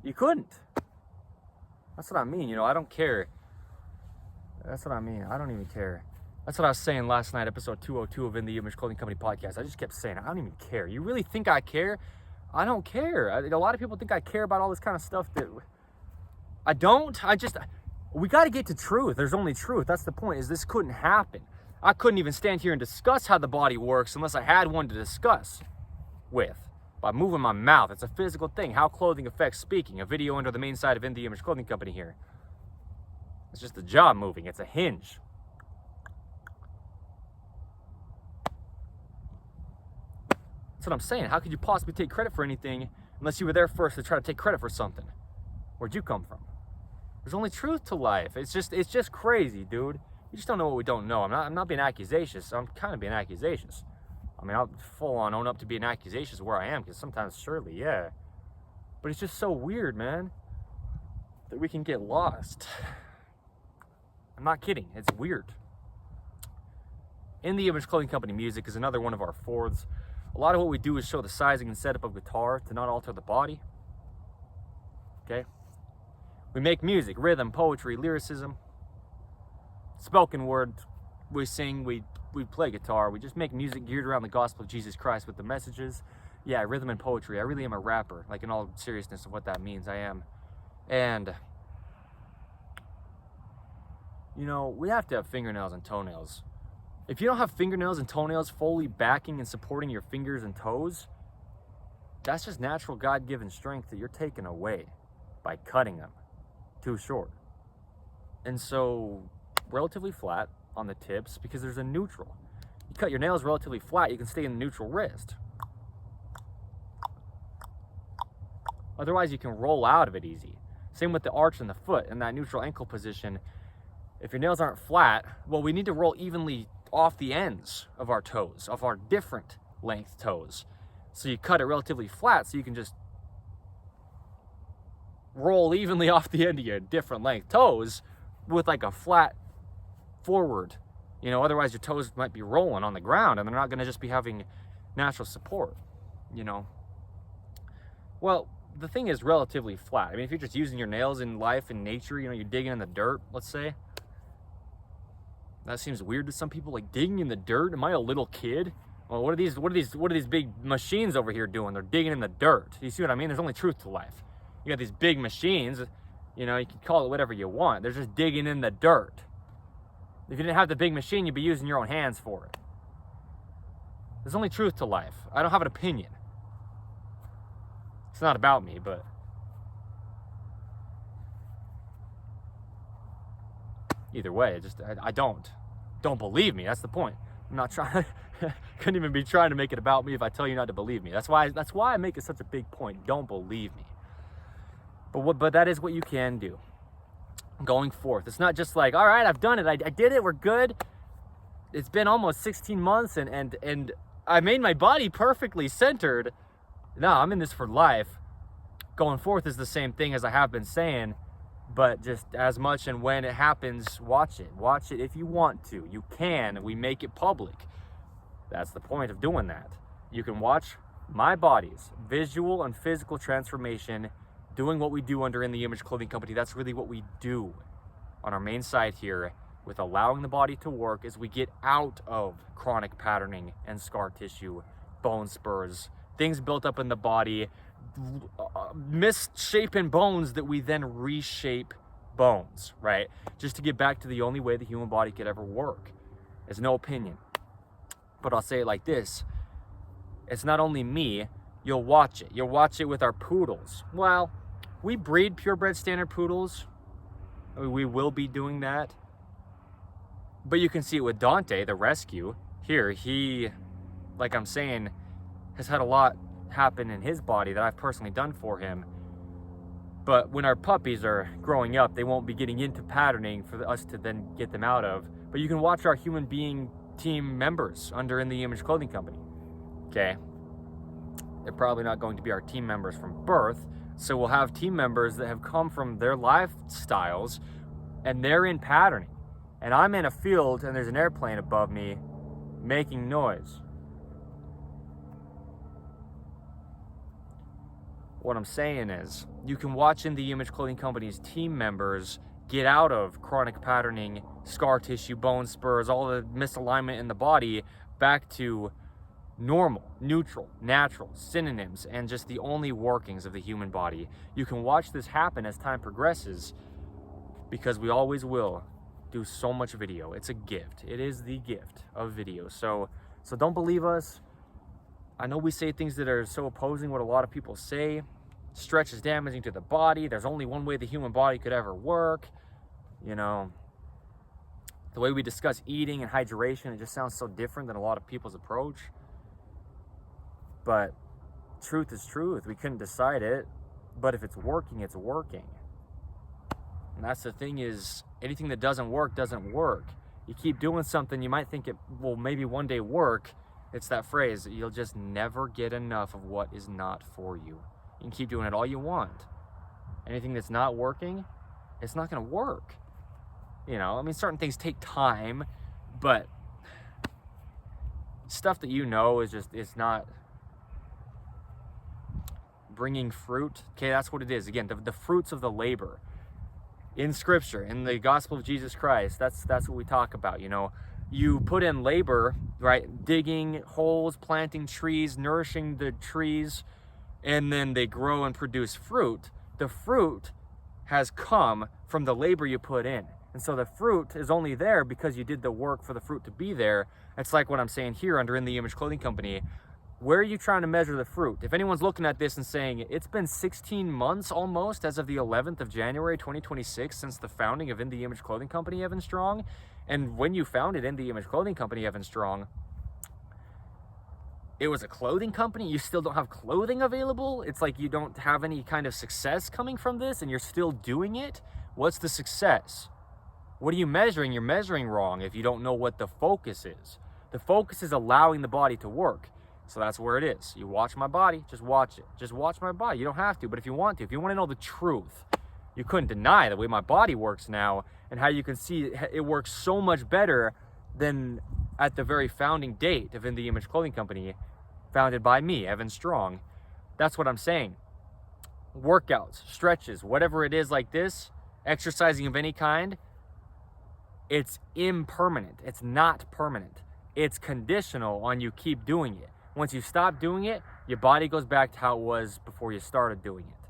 you couldn't. That's what I mean. You know, I don't care. That's what I mean. I don't even care. That's what I was saying last night, episode 202 of In the Image Clothing Company podcast. I just kept saying, I don't even care. You really think I care? I don't care. A lot of people think I care about all this kind of stuff that I don't. We got to get to truth. There's only truth. That's the point, is this couldn't happen. I couldn't even stand here and discuss how the body works unless I had one to discuss with. By moving my mouth. It's a physical thing. How clothing affects speaking. A video under the main side of In the Image Clothing Company here. It's just the jaw moving. It's a hinge. That's what I'm saying. How could you possibly take credit for anything unless you were there first to try to take credit for something? Where'd you come from? There's only truth to life. It's just crazy, dude. You just don't know what we don't know. I'm not being accusations. I'm kind of being accusations. I mean, I'll full on own up to being accusations where I am, because sometimes, surely, yeah. But it's just so weird, man, that we can get lost. I'm not kidding. It's weird. In the Image Clothing Company music is another one of our fourths. A lot of what we do is show the sizing and setup of guitar to not alter the body. Okay? We make music, rhythm, poetry, lyricism, spoken word. We sing, we play guitar. We just make music geared around the gospel of Jesus Christ with the messages. Yeah, rhythm and poetry. I really am a rapper, like in all seriousness of what that means. I am. And, you know, we have to have fingernails and toenails. If you don't have fingernails and toenails fully backing and supporting your fingers and toes, that's just natural God-given strength that you're taking away by cutting them too short. And so, relatively flat on the tips, because there's a neutral. You cut your nails relatively flat, you can stay in the neutral wrist. Otherwise, you can roll out of it easy. Same with the arch in the foot and that neutral ankle position. If your nails aren't flat, well, we need to roll evenly off the ends of our toes, of our different length toes. So you cut it relatively flat so you can just roll evenly off the end of your different length toes with like a flat forward. You know, otherwise your toes might be rolling on the ground and they're not going to just be having natural support, you know. Well, the thing is relatively flat. I mean, if you're just using your nails in life and nature, you know, you're digging in the dirt, let's say. That seems weird to some people, like digging in the dirt. Am I a little kid? Well, what are these big machines over here doing? They're digging in the dirt. You see what I mean? There's only truth to life. You got these big machines, you know, you can call it whatever you want. They're just digging in the dirt. If you didn't have the big machine, you'd be using your own hands for it. There's only truth to life. I don't have an opinion. It's not about me, but either way, I don't believe me. That's the point. I'm not trying. Couldn't even be trying to make it about me if I tell you not to believe me. That's why I make it such a big point. Don't believe me. But that is what you can do going forth. It's not just like, all right, I've done it. I did it. We're good. It's been almost 16 months and I made my body perfectly centered. No, I'm in this for life. Going forth is the same thing as I have been saying, but just as much and when it happens, watch it. Watch it if you want to. You can. We make it public. That's the point of doing that. You can watch my body's visual and physical transformation doing what we do under In the Image Clothing Company. That's really what we do on our main site here with allowing the body to work as we get out of chronic patterning and scar tissue, bone spurs, things built up in the body, misshapen bones that we then reshape bones, right? Just to get back to the only way the human body could ever work. It's no opinion. But I'll say it like this. It's not only me. You'll watch it. You'll watch it with our poodles. Well, we breed purebred standard poodles. We will be doing that. But you can see it with Dante, the rescue. Here, he, like I'm saying, has had a lot happen in his body that I've personally done for him. But when our puppies are growing up, they won't be getting into patterning for us to then get them out of. But you can watch our human being team members under In the Image Clothing Company. Okay? They're probably not going to be our team members from birth. So we'll have team members that have come from their lifestyles and they're in patterning. And I'm in a field and there's an airplane above me making noise. What I'm saying is, you can watch In The Image Clothing Company's team members get out of chronic patterning, scar tissue, bone spurs, all the misalignment in the body, back to normal, neutral, natural, synonyms, and just the only workings of the human body. You can watch this happen as time progresses, because we always will do so much video. It's a gift. It is the gift of video. So don't believe us. I know we say things that are so opposing what a lot of people say. Stretch is damaging to the body. There's only one way the human body could ever work. You know, the way we discuss eating and hydration, it just sounds so different than a lot of people's approach. But truth is truth. We couldn't decide it. But if it's working, it's working. And that's the thing, is anything that doesn't work doesn't work. You keep doing something, you might think it will maybe one day work. It's that phrase, you'll just never get enough of what is not for you. You can keep doing it all you want. Anything that's not working, it's not going to work. You know, I mean, certain things take time, but stuff that you know is just, it's not bringing fruit. Okay, that's what it is. Again, the fruits of the labor. In Scripture, in the gospel of Jesus Christ, that's what we talk about. You know, you put in labor, right? Digging holes, planting trees, nourishing the trees, and then they grow and produce fruit. The fruit has come from the labor you put in. And so the fruit is only there because you did the work for the fruit to be there. It's like what I'm saying here under In The Image Clothing Company. Where are you trying to measure the fruit? If anyone's looking at this and saying, it's been 16 months almost as of the 11th of January, 2026, since the founding of In The Image Clothing Company, Evan Strong. And when you founded In The Image Clothing Company, Evan Strong, it was a clothing company. You still don't have clothing available. It's like you don't have any kind of success coming from this and you're still doing it. What's the success? What are you measuring? You're measuring wrong if you don't know what the focus is. The focus is allowing the body to work. So that's where it is. You watch my body, just watch it. Just watch my body. You don't have to, but if you want to know the truth, you couldn't deny the way my body works now and how you can see it works so much better than at the very founding date of In The Image Clothing Company, founded by me, Evan Strong. That's what I'm saying. Workouts, stretches, whatever it is like this, exercising of any kind, it's impermanent. It's not permanent. It's conditional on you keep doing it. Once you stop doing it, your body goes back to how it was before you started doing it.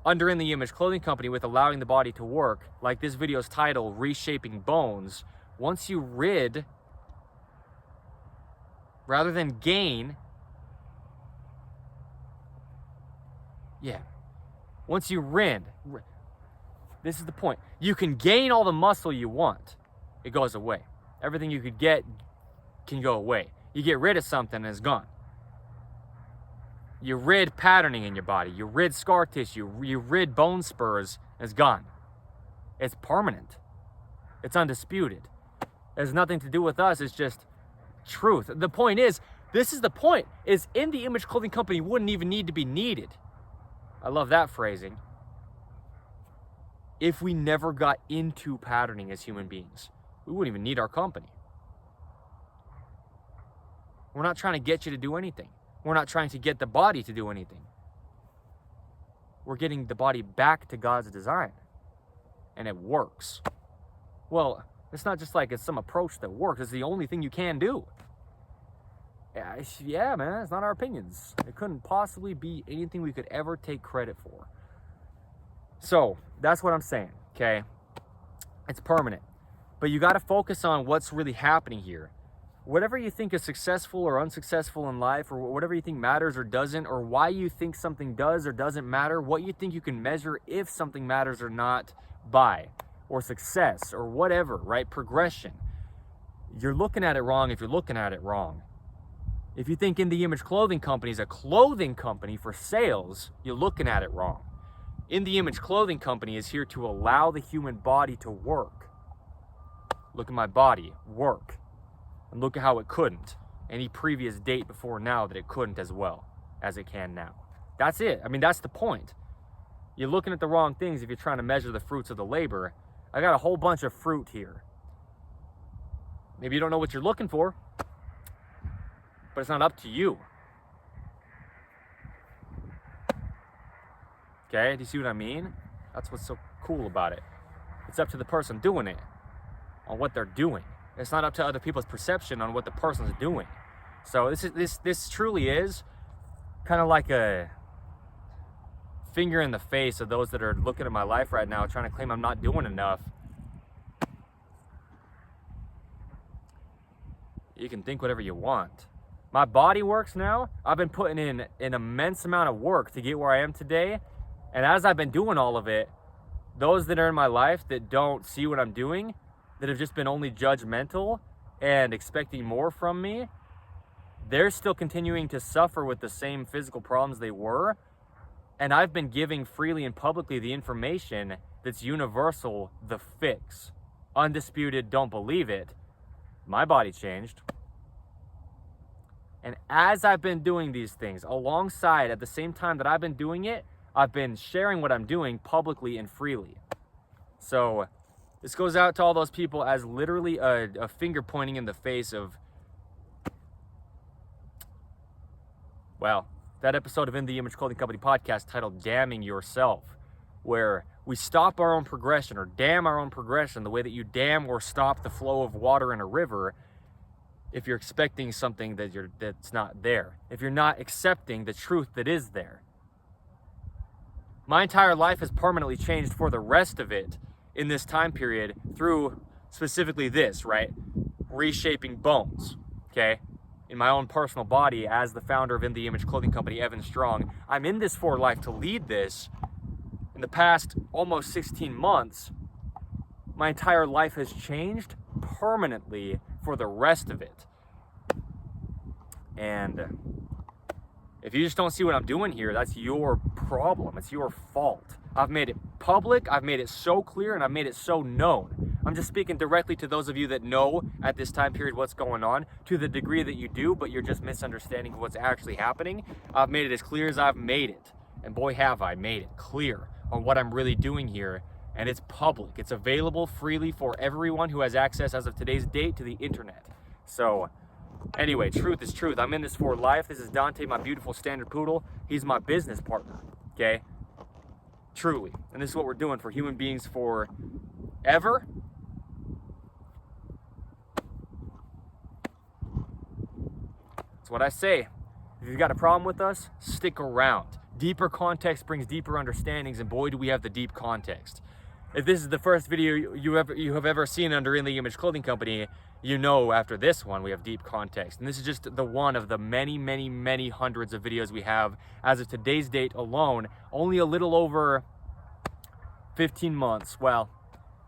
Under In The Image Clothing Company, with allowing the body to work, like this video's title, Reshaping Bones, once you rid, rather than gain, once you rid, this is the point. You can gain all the muscle you want. It goes away. Everything you could get can go away. You get rid of something and it's gone. You rid patterning in your body. You rid scar tissue. You rid bone spurs. It's gone. It's permanent. It's undisputed. It has nothing to do with us. It's just truth. The point is, this is the point, is In The Image Clothing Company wouldn't even need to be needed. I love that phrasing. If we never got into patterning as human beings, we wouldn't even need our company. We're not trying to get you to do anything. We're not trying to get the body to do anything. We're getting the body back to God's design. And it works. Well, it's not just like it's some approach that works. It's the only thing you can do. Yeah, man, it's not our opinions. It couldn't possibly be anything we could ever take credit for. So, that's what I'm saying, okay? It's permanent. But you got to focus on what's really happening here. Whatever you think is successful or unsuccessful in life, or whatever you think matters or doesn't, or why you think something does or doesn't matter, what you think you can measure if something matters or not by, or success, or whatever, right? Progression. You're looking at it wrong if you're looking at it wrong. If you think In The Image Clothing Company is a clothing company for sales, you're looking at it wrong. In The Image Clothing Company is here to allow the human body to work. Look at my body, work. And look at how it couldn't. Any previous date before now that it couldn't as well. as it can now. That's it. I mean, that's the point. You're looking at the wrong things if you're trying to measure the fruits of the labor. I got a whole bunch of fruit here. Maybe you don't know what you're looking for, but it's not up to you. Okay, do you see what I mean? That's what's so cool about it. It's up to the person doing it, on what they're doing. It's not up to other people's perception on what the person's doing. So this truly is kind of like a finger in the face of those that are looking at my life right now, trying to claim I'm not doing enough. You can think whatever you want. My body works now. I've been putting in an immense amount of work to get where I am today. And as I've been doing all of it, those that are in my life that don't see what I'm doing, that have just been only judgmental and expecting more from me, they're still continuing to suffer with the same physical problems they were. And I've been giving freely and publicly the information that's universal, the fix. Undisputed, don't believe it. My body changed. And as I've been doing these things, alongside, at the same time that I've been doing it, I've been sharing what I'm doing publicly and freely. So this goes out to all those people as literally a finger pointing in the face of, well, that episode of In the Image Clothing Company podcast titled Damning Yourself, where we stop our own progression or damn our own progression the way that you dam or stop the flow of water in a river if you're expecting something that's not there, if you're not accepting the truth that is there. My entire life has permanently changed for the rest of it in this time period through specifically this, right? Reshaping Bones, okay? In my own personal body as the founder of In the Image Clothing Company, Evan Strong. I'm in this for life to lead this. In the past almost 16 months, my entire life has changed permanently for the rest of it. And if you just don't see what I'm doing here, that's your problem. It's your fault. I've made it public, I've made it so clear, and I've made it so known. I'm just speaking directly to those of you that know at this time period what's going on, to the degree that you do, but you're just misunderstanding what's actually happening. I've made it as clear as I've made it. And boy, have I made it clear on what I'm really doing here. And it's public. It's available freely for everyone who has access as of today's date to the internet. So anyway, truth is truth. I'm in this for life. This is Dante, my beautiful standard poodle. He's my business partner, okay? Truly. And this is what we're doing for human beings forever. That's what I say. If you've got a problem with us, stick around. Deeper context brings deeper understandings, and boy, do we have the deep context. If this is the first video you have ever seen under In the Image Clothing Company, you know after this one we have deep context. And this is just the one of the many, many, many hundreds of videos we have as of today's date alone. Only a little over 15 months. Well,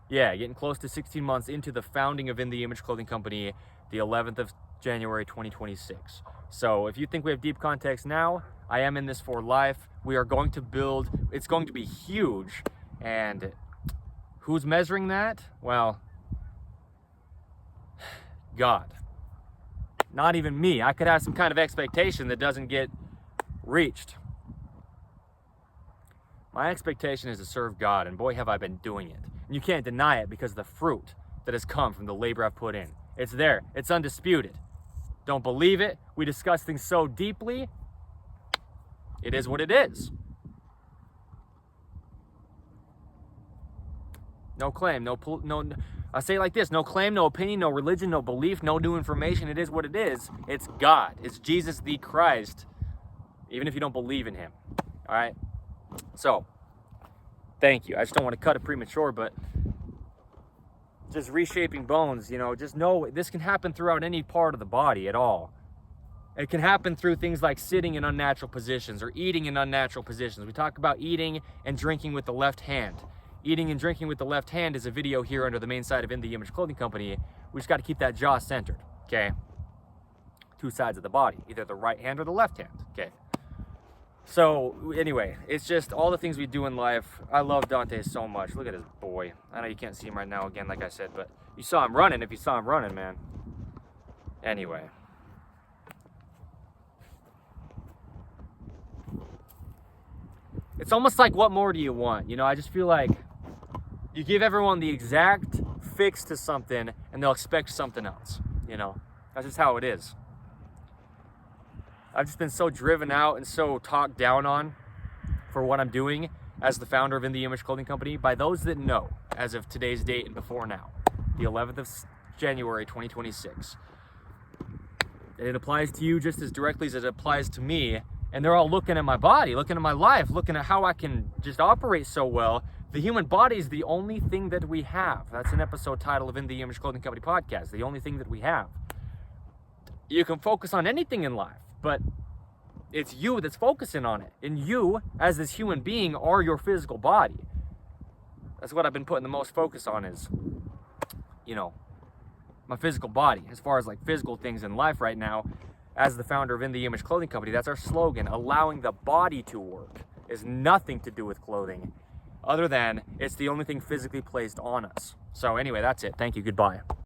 yeah, getting close to 16 months into the founding of In the Image Clothing Company, the 11th of January 2026. So if you think we have deep context now, I am in this for life. We are going to build, it's going to be huge. And who's measuring that? Well, God. Not even me. I could have some kind of expectation that doesn't get reached. My expectation is to serve God, and boy, have I been doing it. And you can't deny it because of the fruit that has come from the labor I've put in. It's there. It's undisputed. Don't believe it? We discuss things so deeply. It is what it is. No claim, no, I say it like this: no claim, no opinion, no religion, no belief, no new information. It is what it is. It's God. It's Jesus the Christ, even if you don't believe in him. All right? So, thank you. I just don't want to cut it premature, but just reshaping bones, you know, just know this can happen throughout any part of the body at all. It can happen through things like sitting in unnatural positions or eating in unnatural positions. We talk about eating and drinking with the left hand. Eating and drinking with the left hand is a video here under the main side of In the Image Clothing Company. We just got to keep that jaw centered, okay? Two sides of the body, either the right hand or the left hand, okay? So anyway, it's just all the things we do in life. I love Dante so much. Look at his boy. I know you can't see him right now again, like I said, but you saw him running if you saw him running, man. Anyway. it's almost like, what more do you want? You know, I just feel like you give everyone the exact fix to something and they'll expect something else. You know, that's just how it is. I've just been so driven out and so talked down on for what I'm doing as the founder of In The Image Clothing Company by those that know as of today's date and before now, the 11th of January 2026. And it applies to you just as directly as it applies to me. And they're all looking at my body, looking at my life, looking at how I can just operate so well. The human body is the only thing that we have. That's an episode title of In The Image Clothing Company podcast, the only thing that we have. You can focus on anything in life, but it's you that's focusing on it. And you, as this human being, are your physical body. That's what I've been putting the most focus on is, you know, my physical body. As far as like physical things in life right now, as the founder of In The Image Clothing Company, that's our slogan. Allowing the body to work is nothing to do with clothing, other than it's the only thing physically placed on us. So anyway, that's it. Thank you. Goodbye.